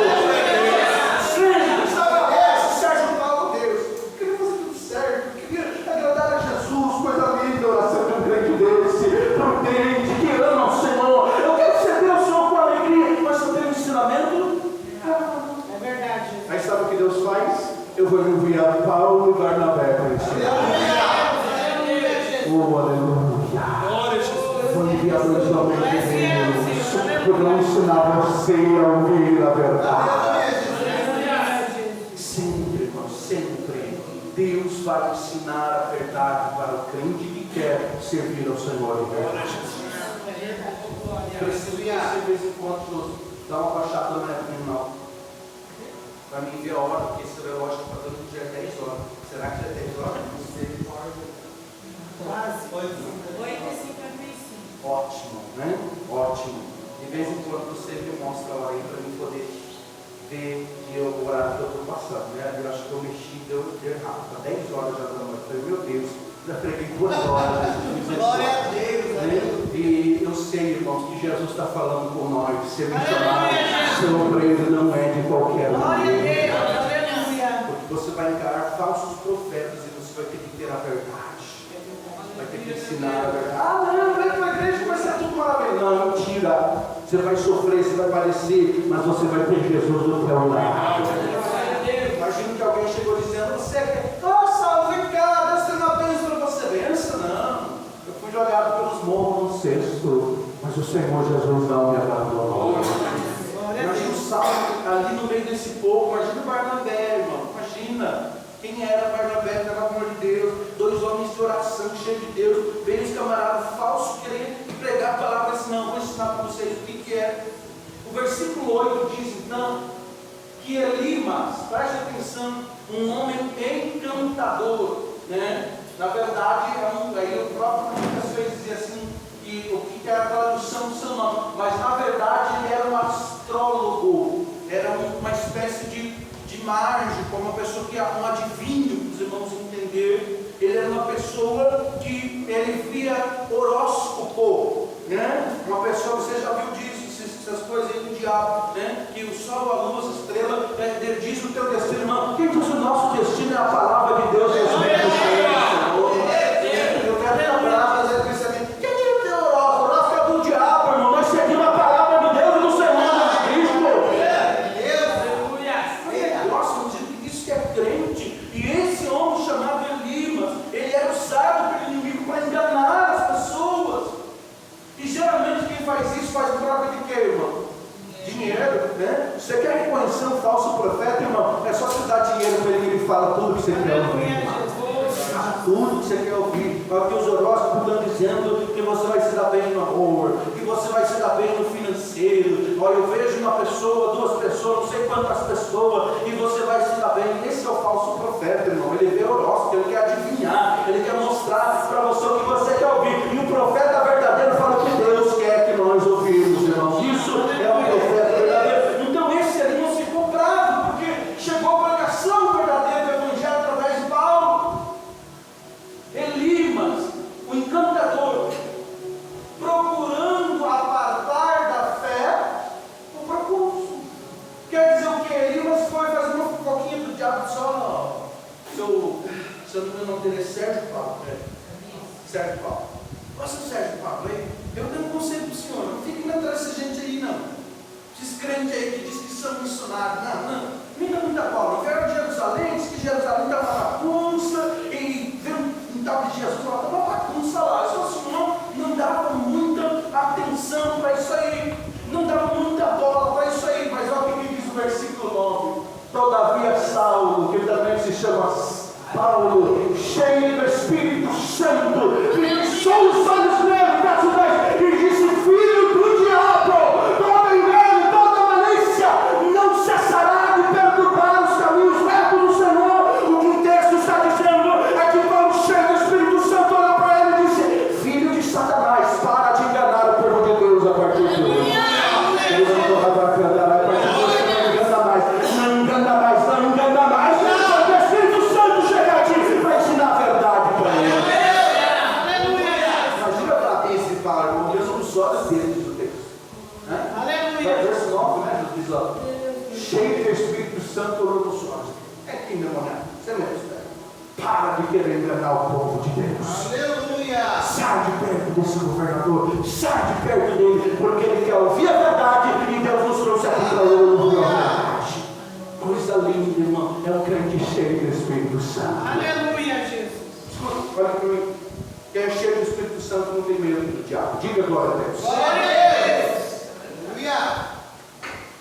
Sempre estabelece Sérgio Paulo, Deus. Eu queria fazer tudo certo, eu queria agradar a Jesus, coisa linda, oração de um crente desse, prudente, que ama o Senhor. Eu quero servir ao Senhor com alegria, mas eu tenho um ensinamento. É verdade. Aí sabe o que Deus faz? Eu vou enviar Paulo e Barnabé para ensinar. Oh, aleluia. Vou enviar dois homens de Deus que vão ensinar você a ouvir a verdade. Sempre, irmão, sempre. Deus vai ensinar a verdade para o crente que quer servir ao Senhor de verdade. Preciso de vez em quando dar uma baixada na final. Para mim ver a hora, porque esse relógio está dando dia 10 horas. Será que já é 10 horas? Quase. 8h55. Ótimo, né? Ótimo. De vez em quando você me mostra a hora aí para mim poder ver o horário que eu estou passando, né? Eu acho que eu mexi, deu errado. Está 10 horas já da noite. Eu falei, meu Deus, já preguei 2 horas. Glória a Deus. Né? E eu sei, irmãos, que Jesus está falando com nós. Ser missionário, ser obreiro não é de qualquer maneira. Porque você vai encarar falsos profetas e você vai ter que ter a verdade. Vai ter que ensinar a verdade. Ah, não, vai para a igreja, vai ser tudo maravilhoso. Não, mentira. Você vai sofrer, você vai padecer, mas você vai ter Jesus do teu lado. Imagina que alguém chegou dizendo, você quer, nossa, vem cá, Deus tem uma bênção para você. Benção, não. Eu fui jogado pelos morros no cesto, mas o Senhor Jesus não me abandonou. Imagina o Saulo ali no meio desse povo, imagina o Barnabé, irmão, imagina. Quem era Barnabé, que era o amor de Deus, 2 homens de oração, cheios de Deus, veio os camaradas falsos querendo pregar a palavra assim, não, vou ensinar para vocês o que é. O versículo 8 diz então, que Elimas, preste atenção, um homem encantador, né? Na verdade, aí o próprio muitas vezes dizia assim, que o que era a tradução do seu nome, mas na verdade ele era um astrólogo, era uma espécie de mágico, uma pessoa que um adivinho, para os irmãos entenderem. Ele era uma pessoa que ele via horóscopo, né? Uma pessoa, você já viu disso, essas coisas aí do diabo, né? Que o sol, a luz, a estrela, diz o teu destino, irmão. Quem diz o nosso destino é a palavra de Deus. Eu quero ter a palavra, mas pensamento. Quem diz o teu horóscopo? O horóscopo é do diabo, irmão. Nós seguimos a palavra de Deus e do Senhor Jesus Cristo. Isso que é crente. E esse homem chamado Elimas, ele era usado pelo inimigo para enganar as pessoas. E geralmente quem faz isso faz em troca de quê, irmão? Dinheiro, né? Você quer reconhecer um falso profeta, irmão? É só você dar dinheiro para ele que ele fala tudo que você quer ouvir. Tudo que você quer ouvir. Porque os horóscopos estão dizendo que você vai se dar bem no amor, que você vai se dar bem no financeiro. Olha, eu vejo uma pessoa, 2 pessoas, não sei quantas pessoas, e você vai se dar bem. Esse é o falso profeta, irmão. Ele vê horóscopo, ele quer adivinhar, ele quer mostrar para você o que você quer ouvir. E o profeta verdadeiro fala o que Deus quer que nós ouvimos, irmãos. Isso é o profeta verdadeiro. Então esse ali não ficou bravo, porque chegou a pregação verdadeira do evangelho através de Paulo. Elimas, o encantador, procurando apartar da fé o propulso. Quer dizer o que? Elimas foi fazer uma fofoquinha do diabo só. Se eu não me engano, o nome dele é Sérgio Paulo. Sérgio Paulo. Nossa, Sérgio Paulo, eu tenho um conselho para o senhor, não fique indo atrás dessa gente aí, não. Esses crentes aí que diz que são missionários, não. Não muita bola. Vieram de Jerusalém, diz que Jerusalém está uma bagunça, e veio um tal de Jesus, está uma bagunça lá. Só o senhor não dava muita atenção para isso Paulo, cheio do Espírito Santo, fixou os olhos nele, verso 10, e disse: filho do diabo, toda engano, toda malícia, não cessará de perturbar os caminhos retos do Senhor. O que o texto está dizendo é que Paulo, cheio do Espírito Santo, olhou para ele e disse: filho de Satanás, para de enganar o povo de Deus a partir de hoje. Cheio do Espírito Santo, orou nos olhos. É que, meu irmão, você mesmo espera. Para de querer enganar o povo de Deus. Aleluia. Sai de perto desse governador. Sai de perto dele, porque ele quer ouvir a verdade e Deus nos trouxe aqui para ouvir a verdade. Coisa linda, irmão. É um crente cheio do Espírito Santo. Aleluia, Jesus. Escuta, olha para mim. Quem é cheio do Espírito Santo não tem medo do diabo. Diga glória a Deus. Glória a Deus. Aleluia.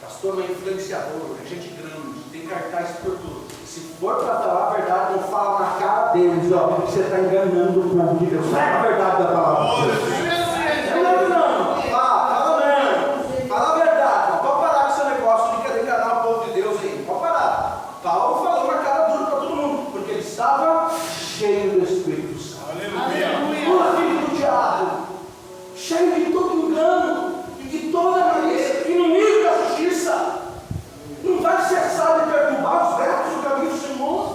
Pastor é influenciador, é gente grande, tem cartaz por tudo. Se for para falar a verdade, não fala na cara deles, ó, você está enganando o povo de Deus. Fala a verdade da palavra de Deus. Não. Fala mesmo. Fala a verdade. Pode parar com esse negócio de querer enganar o povo de Deus aí. Pode parar. Paulo falou na cara dura para todo mundo, porque ele estava cheio do Espírito Santo. Aleluia. Pura filho do diabo, cheio de todo engano e de toda malícia, inimigo da justiça. Não vai cessar de perturbar os retos do caminho do Senhor.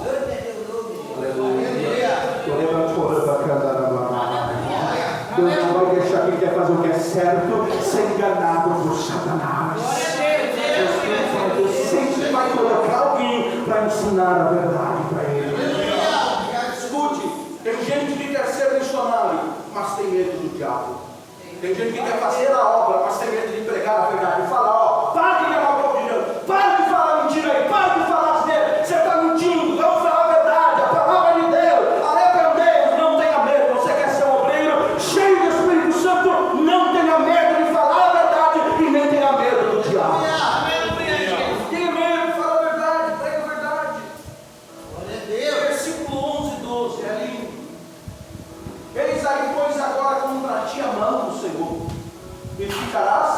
Deus não vai deixar quem quer fazer o que é certo ser enganado por Satanás. Deus sempre vai colocar alguém para ensinar a verdade para ele. Escute, tem gente que quer ser missionário, mas tem medo do diabo. Tem gente que quer fazer a obra, mas tem medo de pregar a verdade. Fala, ó, para de enganar o povo de Deus. Para de falar mentira aí. Para de falar dele. Você está mentindo. Vamos falar a verdade. A palavra de Deus. Arrependei-vos. Não tenha medo. Você quer ser um obreiro cheio do Espírito Santo? Não tenha medo de falar a verdade e nem tenha medo do diabo. Tenha medo de falar a verdade. Prega a verdade. Glória a Deus. Versículo 11 e 12. É lindo. Eis aí, pois, agora contra ti a mão do Senhor, e ficarás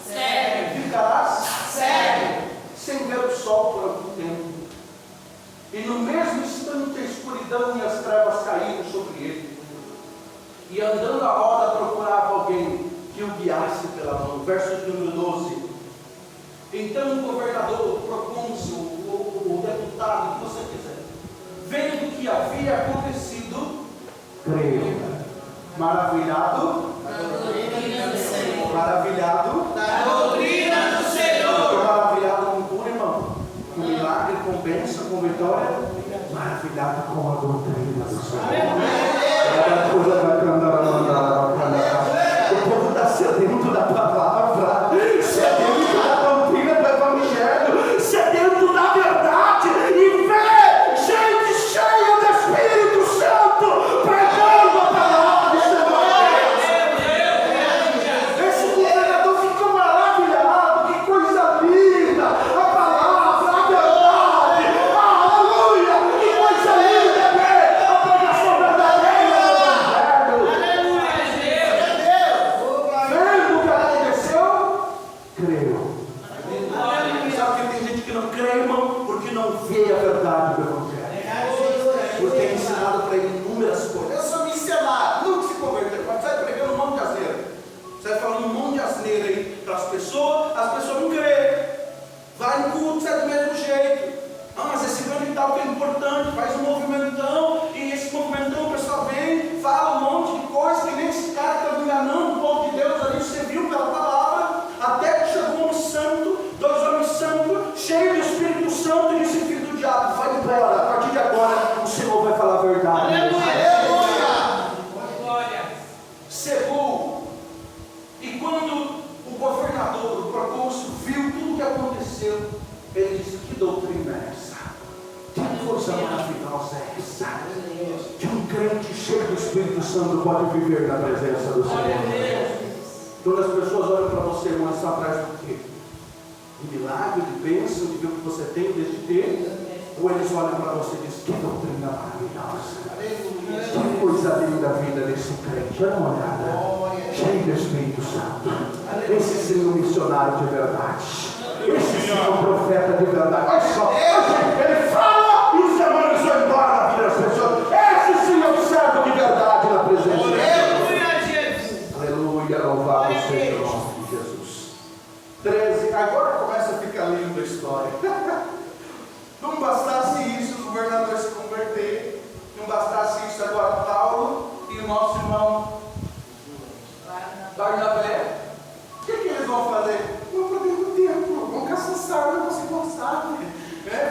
sério. Ficarás sério, sem ver o sol por algum tempo. E no mesmo instante a escuridão e as trevas caíram sobre ele. E andando a roda procurava alguém que o guiasse pela mão. Verso de número 12. Então o governador, o procônsul, o deputado, o que você quiser, vendo o que havia acontecido, creio. Maravilhado Da doutrina do Senhor. Maravilhado com cura, irmão, com milagre, com bênção, com vitória. Maravilhado com a doutrina do Senhor. O povo está sedento da palavra, sedento da doutrina do Evangelho, sedento da verdade e fé. Gente cheia do Espírito Santo, pregando a palavra do Senhor. Esse governador ficou maravilhado. Que coisa linda! A palavra, a verdade. Aleluia! Que coisa linda é ver a pregação verdadeira do Evangelho. Vendo o que aconteceu, creu. Sabe que tem gente que não crê, irmão, porque não vê a verdade do Evangelho. Porque é ensinado para ele inúmeras coisas. Eu sou missionário, nunca se converteu, mas sai pregando um monte de asneira. Sai falando um monte de asneira aí para as pessoas não creem. Vai no culto, sai do mesmo jeito. Ah, mas esse grande tal que é importante, faz um movimentão, e esse movimentão o pessoal vem, fala um monte de coisa, que nem esse cara que está enganando o povo de Deus ali, você viu pela palavra, até que chegou um homem santo, dois homens santos, cheios do Espírito Santo, e disse: filho do diabo, vai embora, a partir de agora o Senhor vai falar a verdade. Cegou. E quando o governador, o procônsul, viu tudo o que aconteceu, ele disse: que doutrina é essa? Que coisa maravilhosa é essa? Que um crente cheio do Espírito Santo pode viver na presença do Senhor. Quando as pessoas olham para você, irmão, estão atrás do quê? De milagre, de bênção, de ver o que você tem, de ter. Ou eles olham para você e dizem: que doutrina maravilhosa, que coisa linda a vida desse crente, olha uma olhada, cheio do Espírito Santo. Esse sim é um missionário de verdade, esse sim é um profeta de verdade. Olha só, ele fala e os demônios vão embora na vida das pessoas. Esse sim é um servo de verdade na presença de Deus. Aleluia, louvado seja o nome de Jesus. 13, agora começa a ficar linda a história. Não bastasse isso, o governador se converter, não bastasse isso, agora Paulo e o nosso irmão Barnabé, o que eles vão fazer? Vão para dentro do templo, vão caçar sarna, você não sabe,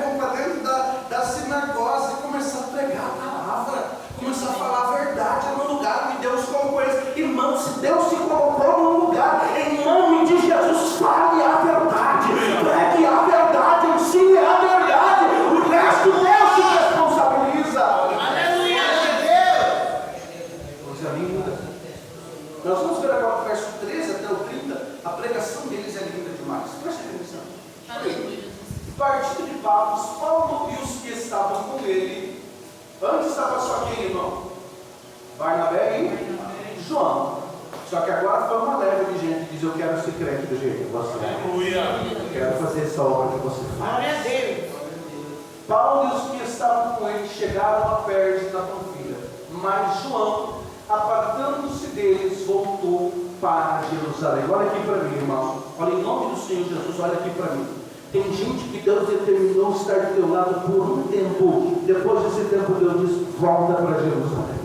vão para dentro da sinagoga e começar a pregar a palavra, começar a falar a verdade no lugar que Deus colocou eles. Irmão, se Deus se colocou num lugar, em nome de Jesus, fale a verdade, pregue a verdade, ensine a verdade, o resto Deus se responsabiliza. Aleluia, Deus. Coisa linda. Nós vamos ver agora do verso 13 até o 30, a pregação deles é linda demais. Presta atenção. Partindo de Pafos, Paulo e os que estavam com ele, antes estava só quem, irmão? Barnabé e João. Só que agora foi uma leva de gente que diz: eu quero ser crente do jeito que você é. Eu quero fazer essa obra que você faz. Glória a Deus. Paulo e os que estavam com ele chegaram a Perge da Panfilha, mas João, apartando-se deles, voltou para Jerusalém. Olha aqui para mim, irmão. Olha, em nome do Senhor Jesus, olha aqui para mim. Tem gente que Deus determinou estar do teu lado por um tempo. Depois desse tempo, Deus diz: volta para Jerusalém.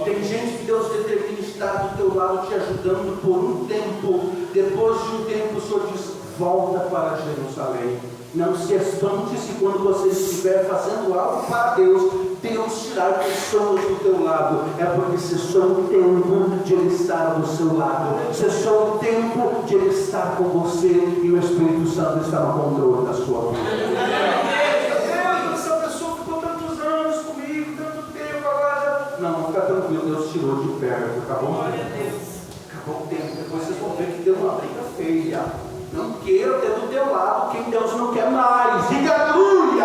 Tem gente que Deus determina estar do teu lado te ajudando por um tempo. Depois de um tempo, o Senhor diz: volta para Jerusalém. Não se espante se quando você estiver fazendo algo para Deus, Deus tirar pessoas do teu lado. É porque cessou o tempo de Ele estar do seu lado, cessou o tempo de Ele estar com você, e o Espírito Santo está no controle da sua vida. Essa pessoa ficou tantos anos comigo, tanto tempo, agora não, fica tranquilo, Deus tirou de perto, acabou o tempo. Acabou o tempo, depois vocês vão ver que deu uma briga feia. Não queira ter do teu lado quem Deus não quer mais. Diga aleluia!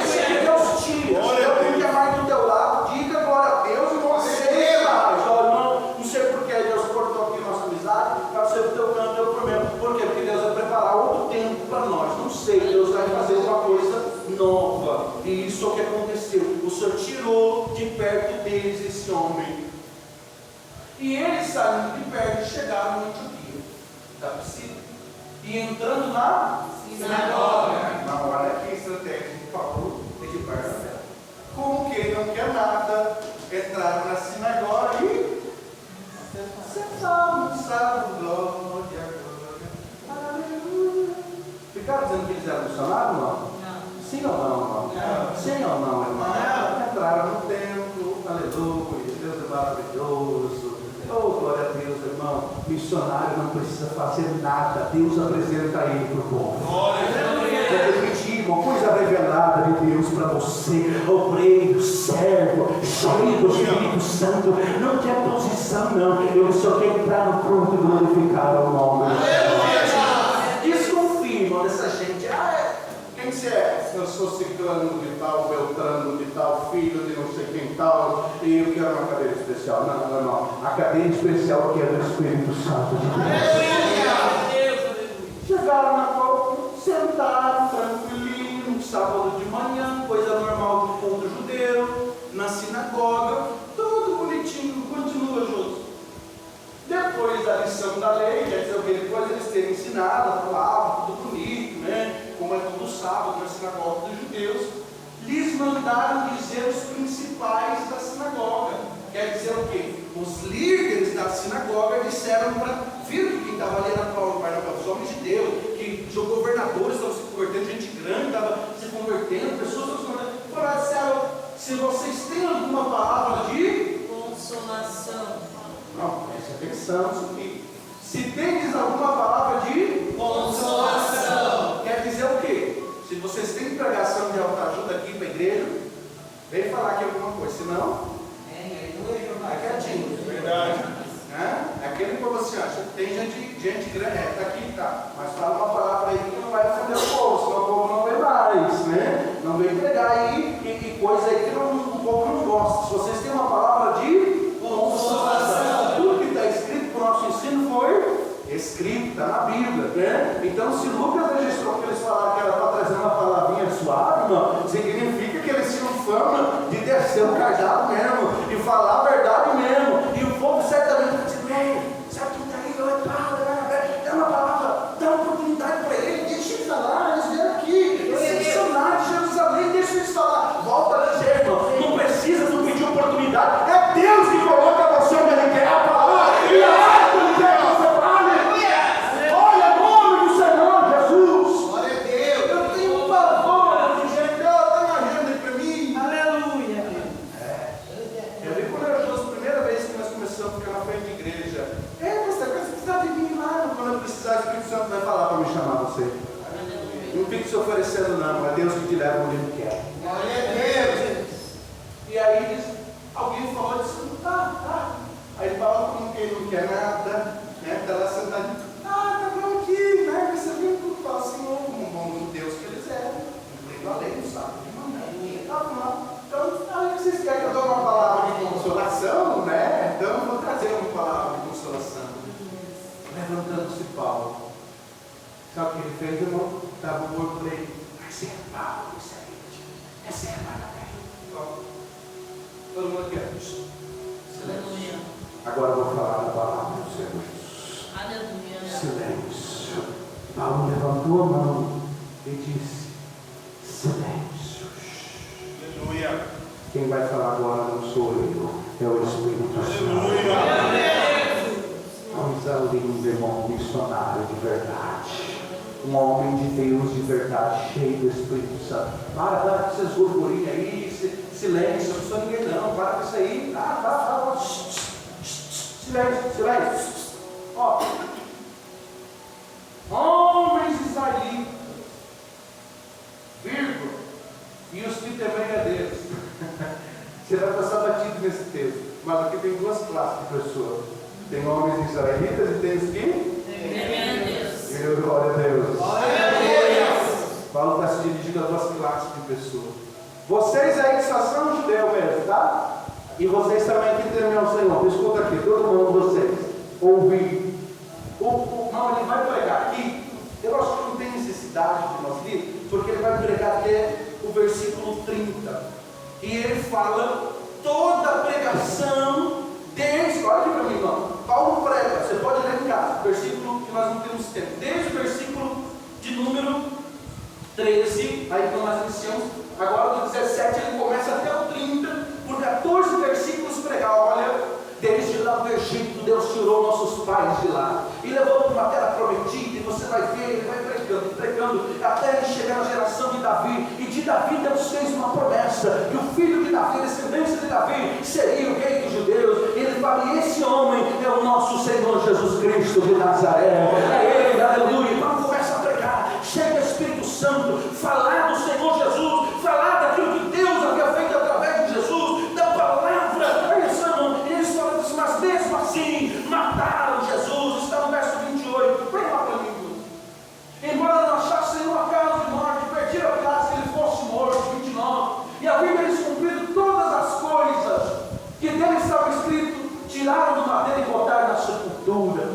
Se Deus tira, se Deus não quer mais do teu lado, diga glória a Deus e não aceita mais. Olha, não sei porque Deus cortou aqui nossa amizade, para ser do teu canto, eu prometo. Por quê? Porque Deus vai preparar outro tempo para nós. Não sei, Deus vai fazer uma coisa nova. E isso é o que aconteceu. O Senhor tirou de perto deles esse homem. E eles, saindo de perto, chegaram em Antioquia da Piscina, e entrando na sinagoga. Na hora que a estratégia de Paulo e de Barnabé, como quem não quer nada, entraram na sinagoga e sentaram, glória, aleluia. Ficaram dizendo que eles eram missionários, não? Sim ou não, irmão? Sim ou não, irmão? Entraram no templo, aleluia, Deus é maravilhoso. Oh, glória a Deus, irmão. Missionário não precisa fazer nada. Deus apresenta ele para o povo. Vou repetir, uma coisa revelada de Deus para você, obreiro, servo, cheio do Espírito Santo. Não quer posição, não. Ele só quer entrar no culto e glorificar o nome. Desconfirmam dessa gente. Quem você é? Eu sou ciclano de tal, beltrano de tal, filho de não sei quem tal, e eu quero uma cadeira especial. Não. A cadeira especial que é do Espírito Santo de Deus. Chegaram na porta, sentaram tranquilinho, um sábado de manhã, coisa normal do povo judeu, na sinagoga, tudo bonitinho, continua junto. Depois da lição da lei, quer dizer o que? Depois eles terem ensinado a palavra, tudo bonito, né? Como é todo sábado na sinagoga dos judeus, lhes mandaram dizer os principais da sinagoga. Quer dizer o quê? Os líderes da sinagoga disseram para, viram que quem estava ali era Paulo, os homens de Deus, que os governadores estavam se convertendo, gente grande estava se convertendo, pessoas estavam se convertendo. Falaram, disseram, se vocês têm alguma palavra de consolação. Não, preste atenção isso aqui. Se tendes alguma palavra de consolação, quer dizer o quê? Se vocês têm pregação de autoajuda aqui para a igreja, vem falar aqui alguma coisa, senão é quietinho. Verdade. É aquele povo assim, tem gente grande, está aqui, tá, mas fala uma palavra aí que não vai ofender o povo, senão o povo não vem mais. mais, né? Não vem pregar aí e coisa aí que o povo não gosta. Se vocês têm uma palavra de consolação, tudo que está escrito para o nosso ensino foi escrito, está na Bíblia, né? Então, se Lucas registrou que eles falaram que era para trazer uma palavrinha suave, não, significa que eles tinham fama de descer o cajado mesmo, e falar a verdade mesmo, e o povo certamente vai dizer: sabe quem está aí, não é claro, dá uma palavra, dá uma oportunidade para ele, deixa ele falar, eles vieram aqui, esse missionário de Jerusalém, deixa eles falar. Volta a dizer, irmão, não precisa não pedir oportunidade, é Deus que coloca você onde Ele quer a palavra, e é Ele que quer que você fale. Olha o nome do Senhor Jesus. Glória a Deus. Eu tenho um pavor de gente, dá uma agenda aí para mim. Aleluia. Eu vi quando era a primeira vez que nós começamos a ficar na frente de igreja. Você precisa de mim lá. Quando eu precisar, o Espírito Santo vai falar para me chamar você. Não fique se oferecendo, não. É Deus que te leva onde Ele quer. Glória a Deus. E aí alguém falou assim: tá. Aí fala como quem não quer nada, né? Está lá sentadinho. Tá bom aqui, né? Você viu tudo. Fala assim: como um bom Deus que eles eram. Cumprindo a lei, não sabe de maneira. Tá bom. Então, vocês querem que eu dou uma palavra de consolação, né? Então eu vou trazer uma palavra de consolação. Levantando-se Paulo. Sabe o que ele fez, irmão? Estava o corpo dele. Vai ser Paulo, isso aí. É ser Paulo. Todo mundo aqui. Silêncio. Agora eu vou falar a palavra do Senhor Jesus. Aleluia. Silêncio. Paulo levantou a mão e disse: silêncio. Aleluia. Quem vai falar agora não sou eu, é o Espírito Santo. Vamos ali um irmão missionário de verdade, um homem de Deus de verdade, cheio do Espírito Santo. Para com essas burburinhas aí, silêncio, eu não sou ninguém não, para com isso aí. Tá. Silêncio. Ó, homens israelitas, vírgula, e os que temem a Deus. Você vai passar batido nesse texto, mas aqui tem duas classes de pessoas. Tem homens israelitas e tem os que Temem a Deus. Glória a Deus. Glória a Deus. Paulo está se dirigindo a duas classes de pessoas. Vocês aí só são judeus mesmo, tá? E vocês também que temem ao Senhor. Escuta aqui, todo mundo, vocês ouvir. Não, ele vai pregar aqui. Eu acho que não tem necessidade de nós ler, porque ele vai pregar até o versículo 30. E ele fala toda a pregação desde, olha aqui para mim, irmão. Paulo prega, você pode ler em casa, versículo que nós não temos tempo, desde o versículo de número 13, aí quando nós iniciamos, agora do 17 ele começa até o 30, por 14 versículos pregar, olha, desde lá do Egito, Deus tirou nossos pais de lá, e levou para uma terra prometida, e você vai ver, ele vai pregando, até ele chegar na geração de Davi, e de Davi Deus fez uma promessa, que o filho de Davi, a descendência de Davi, seria o rei dos judeus, e ele fala: e esse homem é o nosso Senhor Jesus Cristo de Nazaré, é ele, aleluia. Então começa a pregar, chega o Espírito Santo, falar do Senhor Jesus, falar daquilo que Deus havia feito através de Jesus, da palavra, é isso, irmão. E eles falam assim: mas mesmo assim, mataram Jesus, está no verso 28, vem lá para mim. Embora não achasse nenhuma causa de morte, perdiram a casa que ele fosse morto, 29, e havia eles cumprido todas as coisas que dele estava escrito, tiraram do madeira e botaram na sepultura,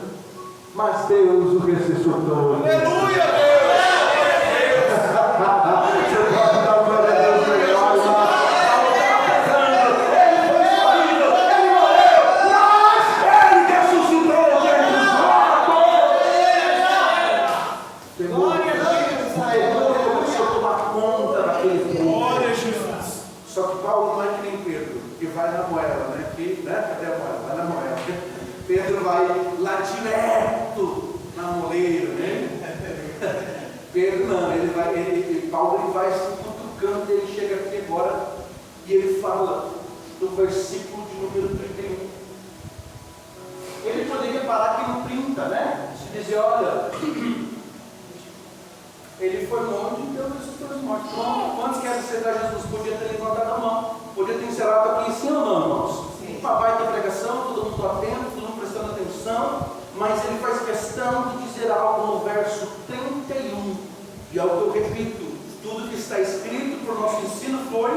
mas Deus o ressuscitou. Aleluia, Deus. Você pode dar glória a Deus melhor, irmão. Ele foi escolhido, ele morreu, mas ele ressuscitou dentre os mortos. Glória a Deus. Ele começou a tomar conta daquele povo. Glória a Jesus. Só que Paulo não é que nem Pedro, que vai na moela, né? Cadê a moela? Vai na moela. Pedro vai lá direto na moleira, né? Pedro não, Paulo ele vai se cutucando, ele chega aqui agora e ele fala do versículo de número 31. Ele poderia parar aqui no 30, né? Se dizer: olha, ele foi morto e Deus ressuscitou os mortos. Quantos querem aceitar Jesus? Podia ter levantado a mão, podia ter encerrado aqui em cima, irmãos. Uma baita pregação, todo mundo atento, todo mundo prestando atenção, mas ele faz questão de dizer algo no verso 31, e é o que eu repito: tudo que que está escrito por nosso ensino foi.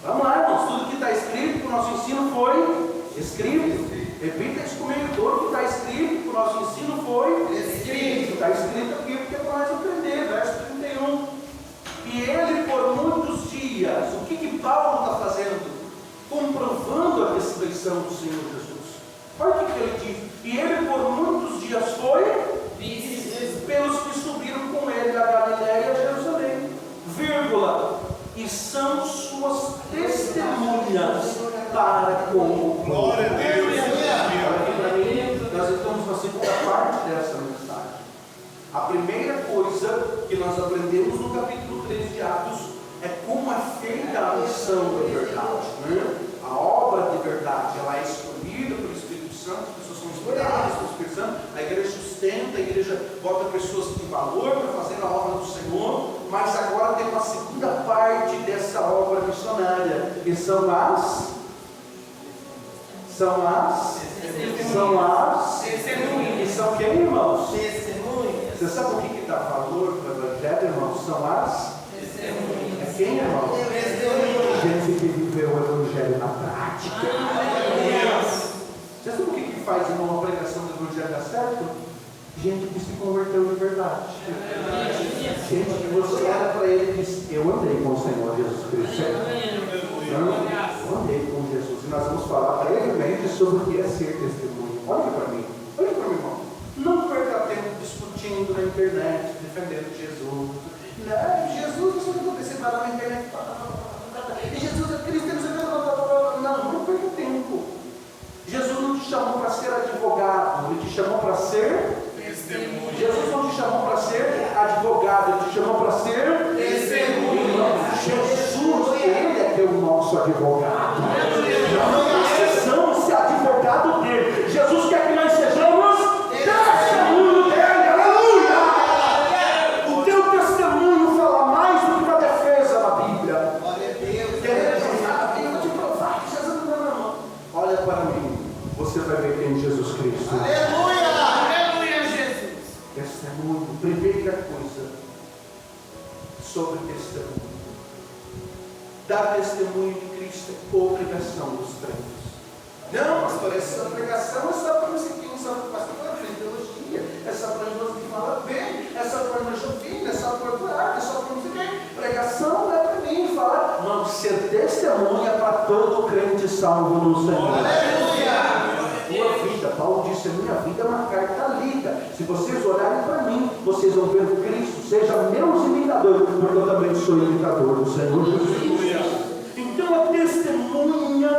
Vamos lá, irmãos. Tudo que está escrito por nosso ensino foi escrito. Repita isso comigo. Tudo que está escrito por nosso ensino foi escrito. Está escrito aqui porque é para nós aprender. Verso 31. E ele por muitos dias, o que Paulo está fazendo? Comprovando a ressurreição do Senhor Jesus. Olha o que ele diz. E ele por muitos dias foi pelos que subiram com ele da Galiléia a Jerusalém, vírgula, e são suas testemunhas para com o povo. Glória a Deus. Olha aqui para mim, nós estamos na segunda parte dessa mensagem. A primeira coisa que nós aprendemos no capítulo 13 de Atos é como é feita a missão da verdade, né? A obra de verdade, ela é escolhida pelo Espírito Santo, as pessoas são inspiradas pelo Espírito Santo, a igreja sustenta, a igreja bota pessoas de valor para fazer a obra do Senhor, mas agora tem uma segunda parte dessa obra missionária, que são as testemunhas. E são quem, irmãos? Testemunhas. Você sabe o que dá valor para o Evangelho, irmãos? São as Testemunhas. É quem, irmãos? Gente que viveu o Evangelho na prática. Você sabe o que faz uma pregação do Evangelho dar certo? Gente que se converteu de verdade. Gente que você olha para ele e diz: eu andei com o Senhor Jesus Cristo. Eu andei com Jesus. E nós vamos falar brevemente sobre o que é ser testemunho. Olha para mim, irmão. Não perca tempo discutindo na internet, defendendo Jesus. Não, Jesus, isso não aconteceu, vai lá na internet. E Jesus é Cristo, não perca tempo. Jesus não te chamou para ser advogado, ele te chamou para ser testemunho. Jesus não te chamou para ser advogado, ele te chamou para ser testemunho. Jesus, ele é o nosso advogado. Nós precisamos ser advogado dele. Jesus quer que nós sejamos testemunho dele. Aleluia! O teu testemunho fala mais do que a defesa na Bíblia. Eu vou te provar que Jesus não. Olha para mim, você vai ver quem é Jesus Cristo. Aleluia, Jesus. Testemunho, primeira coisa sobre testemunho. Dar testemunho de Cristo é obrigação dos crentes. Não, pastor, essa pregação é só para não sei quem, só para teologia, é só para nós que fala bem, é só para nós ouvir, é só para arte, é só para não sei quem. Pregação não é para mim falar. Não, ser testemunha para todo crente salvo no Senhor. Aleluia. Tua vida, Paulo disse: a minha vida é uma carta lida. Se vocês olharem para mim, vocês vão ver o Cristo. Seja meus imitadores, porque eu também sou imitador do Senhor Jesus. Então a testemunha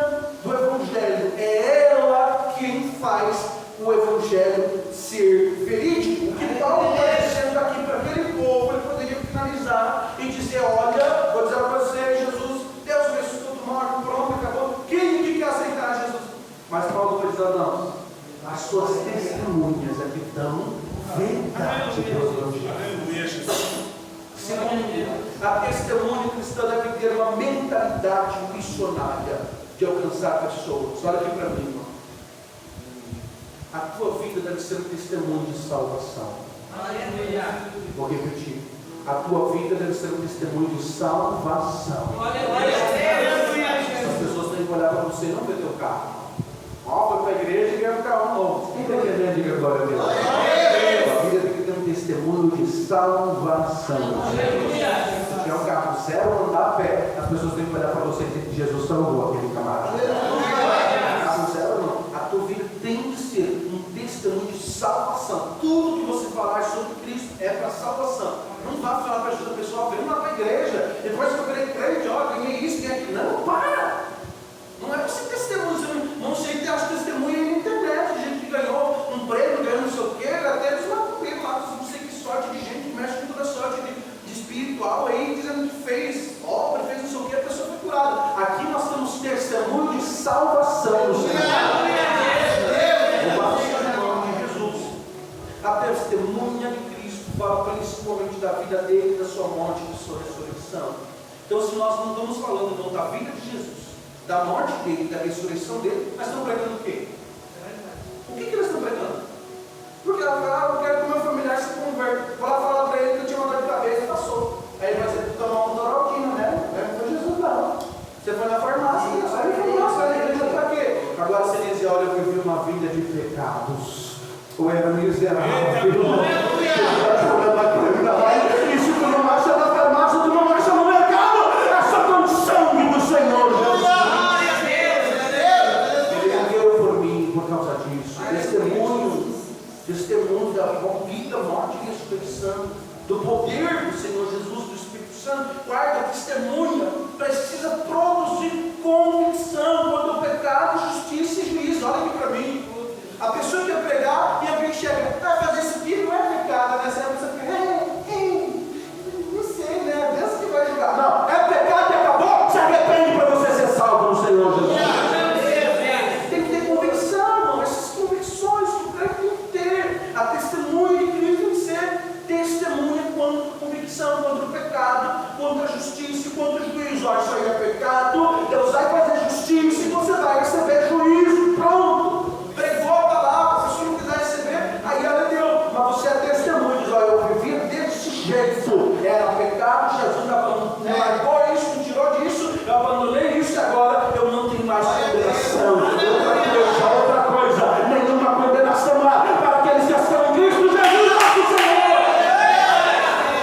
do Evangelho é ela quem faz o Evangelho ser verídico. O que Paulo está dizendo aqui para aquele povo, ele poderia finalizar e dizer: olha, vou dizer para você, Jesus, Deus ressuscitou do morto, pronto, acabou. Quem que quer aceitar Jesus? Mas Paulo vai dizer: não, as suas testemunhas é que dão verdade para o Evangelho. Aleluia, Jesus. Segundo, a testemunha cristã deve ter uma mentalidade missionária de alcançar pessoas. Olha aqui para mim, irmão. A tua vida deve ser um testemunho de salvação. Aleluia. Vou repetir. A tua vida deve ser um testemunho de salvação. As pessoas têm que olhar para você e não ver teu carro. Ó, foi para a igreja e ganhou um carro novo. Quem está entendendo? Diga glória a Deus. A vida tem que ter um testemunho de salvação. Se tiver um carro zero, andar a pé, as pessoas têm que olhar para você e dizer que Jesus salvou aquele camarada. Carro zero não. A tua vida tem que ser um testemunho de salvação. Tudo que você falar sobre Cristo é para salvação. Não vá falar para a pessoa: vem lá para a igreja, depois que eu virei crente, ó, ganhei isso, ganhei aquilo. Não, para! Não é para ser testemunho. Não sei que acha testemunho aí na internet, gente que ganhou um prêmio, ganhou não sei o quê, até eles macumbeiro lá, não sei que sorte de gente que mexe com toda sorte de espiritual aí, dizendo que fez obra, fez não sei o quê, a pessoa foi curada. Aqui nós temos testemunho de salvação do Senhor. A testemunha de Cristo fala principalmente da vida dele, da sua morte e da sua ressurreição. Então, se nós não estamos falando não da vida de Jesus, da morte dele, da ressurreição dele, nós estamos pregando o quê? O que nós estamos pregando? Porque ela fala: eu quero que o meu familiar se converta. Vou lá falar para ele que eu tinha uma dor de cabeça e passou. Aí ele vai pecados. Eu era miserável. Aleluia. Isso tu não acha na farmácia, tu não acha no mercado. É só com o sangue do Senhor Jesus. Glória a Deus. Ele morreu por mim por causa disso. Testemunho da vida, morte e ressurreição, do poder do Senhor Jesus, do Espírito Santo. Guarda, testemunha, precisa produzir convicção quando o pecado, justiça e juízo. Olha aqui para mim. A pessoa que ia pregar e alguém chega, fazer isso aqui não é pecado, né? Você a pessoa fica, não sei, né? Deus que vai julgar. Não, é pecado e acabou. Se arrepende para você ser salvo no Senhor Jesus. Tem que ter convicção, essas convicções que o crente tem que ter. A testemunha de Cristo tem que ser testemunha contra a convicção, contra o pecado, contra a justiça e contra o juízo. Isso aí é pecado, Deus vai fazer justiça e você vai receber juízo. Pronto. Pregou a palavra, se você não quiser receber, aí ela deu. Mas você é testemunho, diz, olha, eu vivia desse jeito. Era pecado, Jesus me largou isso, me tirou disso, eu abandonei isso e agora eu não tenho mais condenação. Outra coisa, nenhuma condenação há para aqueles que estão em Cristo Jesus, nosso Senhor.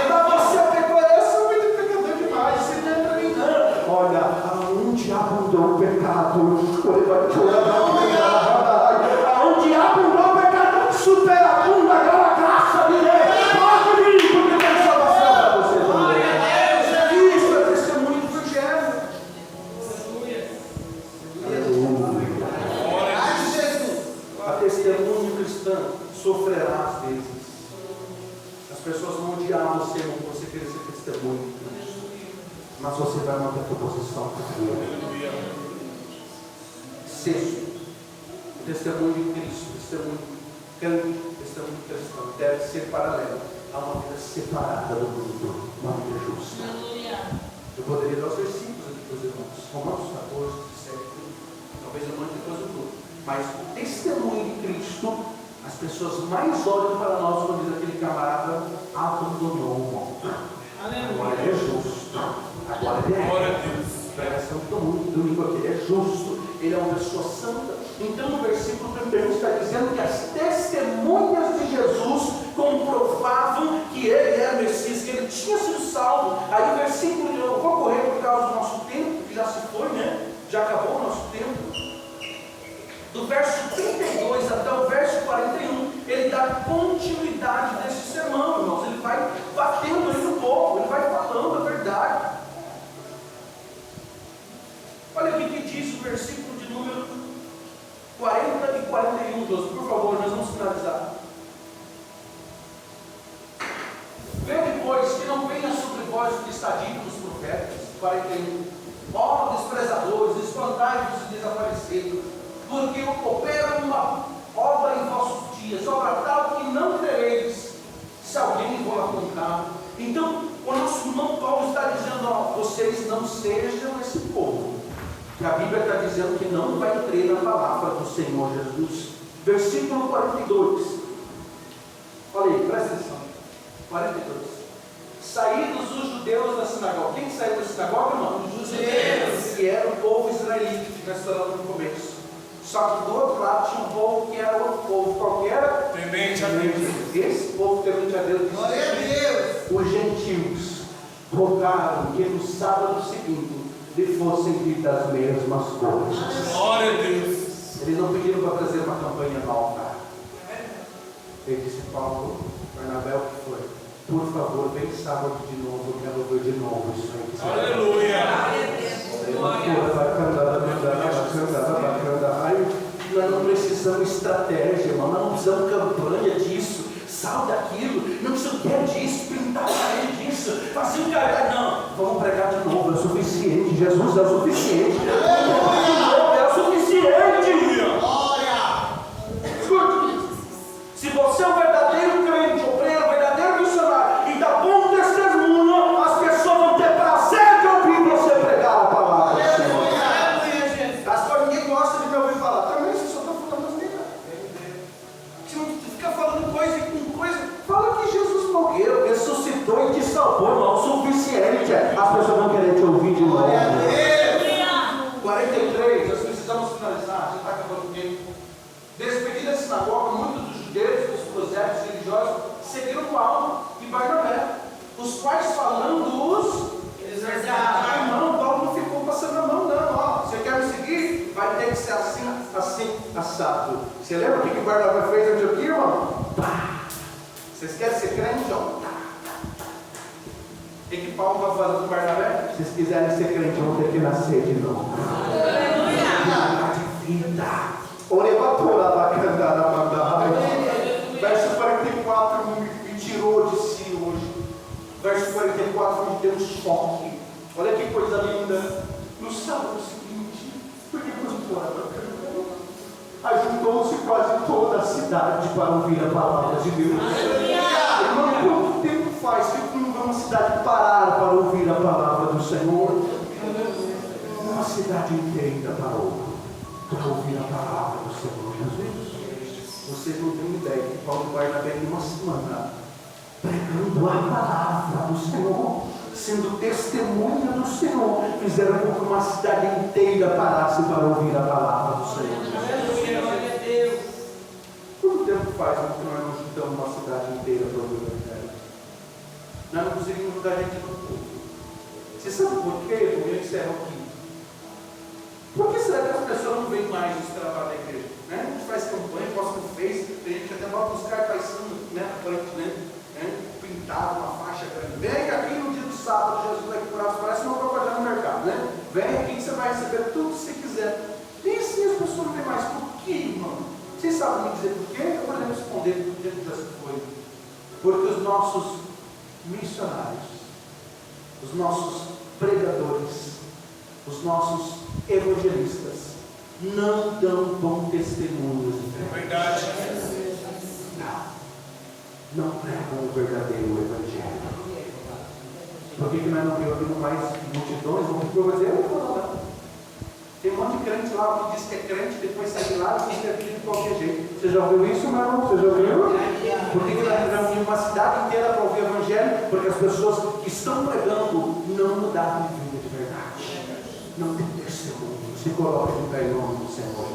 Mas você pecou, eu sou muito pecador demais, você não é para mim não. Olha, aonde abundou o pecado, aonde abundou o pecado, superabunda agora a graça de Deus. Pode vir, porque tem salvação para você também. Isso é testemunho do Evangelho. A testemunho cristã sofrerá às vezes. As pessoas vão odiar você, não você querer ser testemunho de Cristo. Mas você vai manter a sua posição com Deus. Sexto, o testemunho de Cristo, testemunho cristão, deve ser paralelo a uma vida separada do mundo, uma vida justa. Eu poderia dar os versículos aqui para os irmãos, Romanos 14, 17, talvez eu mande depois do tudo. Mas o testemunho de Cristo, as pessoas mais olham para nós quando diz aquele camarada abandonou o mundo. Agora ele é justo. Agora ele é. Pregação domingo aqui, ele é justo, ele é uma pessoa santa. Então no versículo 31 está dizendo que as testemunhas de Jesus comprovavam que ele era Messias, que ele tinha sido salvo. Aí o versículo, eu vou correr por causa do nosso tempo, que já se foi, né? Já acabou o nosso tempo. Do verso 32 até o verso 41, ele dá continuidade desse sermão, irmãos. Ele vai batendo aí no povo, ele vai falando a verdade. Olha o que diz o versículo de número 40 e 41, 12. Por favor, nós vamos finalizar. Vede, pois, que não venha sobre vós o que está dito nos profetas. 41. Ó desprezadores, espantai-vos e desaparecidos, porque opera uma obra em vossos dias, obra tal que não crereis, se alguém vos apontar. Então, o nosso irmão Paulo está dizendo, ó, vocês não sejam esse povo, que a Bíblia está dizendo que não vai crer na palavra do Senhor Jesus. Versículo 42. Olha aí, presta atenção. 42. Saídos os judeus da sinagoga. Quem saiu da sinagoga, irmão? Os judeus. Que era o povo israelita, que nós falamos no começo. Só que do outro lado tinha um povo que era outro povo. Qual era? Temente a Deus. Esse povo temente a Deus. Glória a Deus. Os gentios rogaram que no sábado seguinte lhe fossem ditas as mesmas coisas. Glória a Deus. Eles não pediram para trazer uma campanha nova. Ele disse, Paulo, Barnabé, o que foi? Por favor, vem sábado de novo, eu quero ver de novo isso aí. Aleluia. Nós não precisamos estratégia, irmão. Nós não precisamos campanha disso, sal daquilo, não precisamos disso, pintar a parede disso, fazer um cartaz. Não, vamos pregar de novo, é suficiente. Jesus é o suficiente. É o suficiente. Escute, se você é um verdadeiro crente, obreiro, verdadeiro missionário e dá bom testemunho, as pessoas vão ter prazer de ouvir você pregar a palavra do Senhor. Pastor, ninguém gosta de me ouvir falar. Também você só está falando as verdades. Você não fica falando coisa com coisa. Fala que Jesus morreu, ressuscitou e te salvou, irmão. O suficiente. As pessoas vão querer te ouvir de novo. 43, nós precisamos finalizar. Já está acabando o tempo. Despedidas sinagoga, muitos dos judeus, dos prosélitos religiosos, seguiram Paulo e Barnabé, os quais falando-os, irmão, Paulo não ficou passando a mão, não. Ó, você quer me seguir? Vai ter que ser assim, assim, assado. Você lembra o que Barnabé fez em Antioquia, irmão? Pá! Vocês querem ser crente? Ó, o que Paulo vai fazer com Barnabé? Se vocês quiserem ser crente, vão ter que nascer de novo. De vida. Verso 44 me tirou de si hoje. Verso 44 me deu um choque. Olha que coisa linda. No sábado seguinte, porque ajuntou-se quase toda a cidade para ouvir a palavra de Deus. Irmão, quanto tempo faz que não vê uma cidade parar para ouvir a palavra do Senhor? Uma cidade inteira parou para ouvir a palavra do Senhor Jesus. Vocês não têm ideia que Paulo e Barnabé em uma semana pregando a palavra do Senhor, sendo testemunha do Senhor, fizeram com que uma cidade inteira parasse para ouvir a palavra do Senhor. Quanto tempo faz que nós não juntamos uma cidade inteira para ouvir o Evangelho? Nós não conseguimos juntar gente no culto. Você sabe por quê? Eu encerro aqui. Por que será que as pessoas não veem mais esse trabalho da igreja? Né? A gente faz campanha, posta no Face, tem gente que até bota os cartazes na frente, né? Pintado, uma faixa grande. Vem aqui no dia do sábado, Jesus vai curar, parece uma propaganda no mercado, né? Vem aqui que você vai receber tudo que você quiser. E assim as pessoas não veem mais. Por quê, irmão? Vocês sabem me dizer por quê? Eu vou responder por que já se foi. Porque os nossos missionários, os nossos pregadores, os nossos evangelistas não dão bom testemunho. É verdade. Não pregam o verdadeiro evangelho. Por que nós não reunimos mais multidões? Vamos dizer, eu vou lá. Tem um monte de crente lá que diz que é crente, depois sai de lá e diz que é crente de qualquer jeito. Você já ouviu isso, meu irmão? Você já ouviu? Por que nós reunimos uma cidade inteira para ouvir o evangelho? Porque as pessoas que estão pregando não mudaram de vida de verdade. Não tem testemunho. Se coloque no nome do Senhor.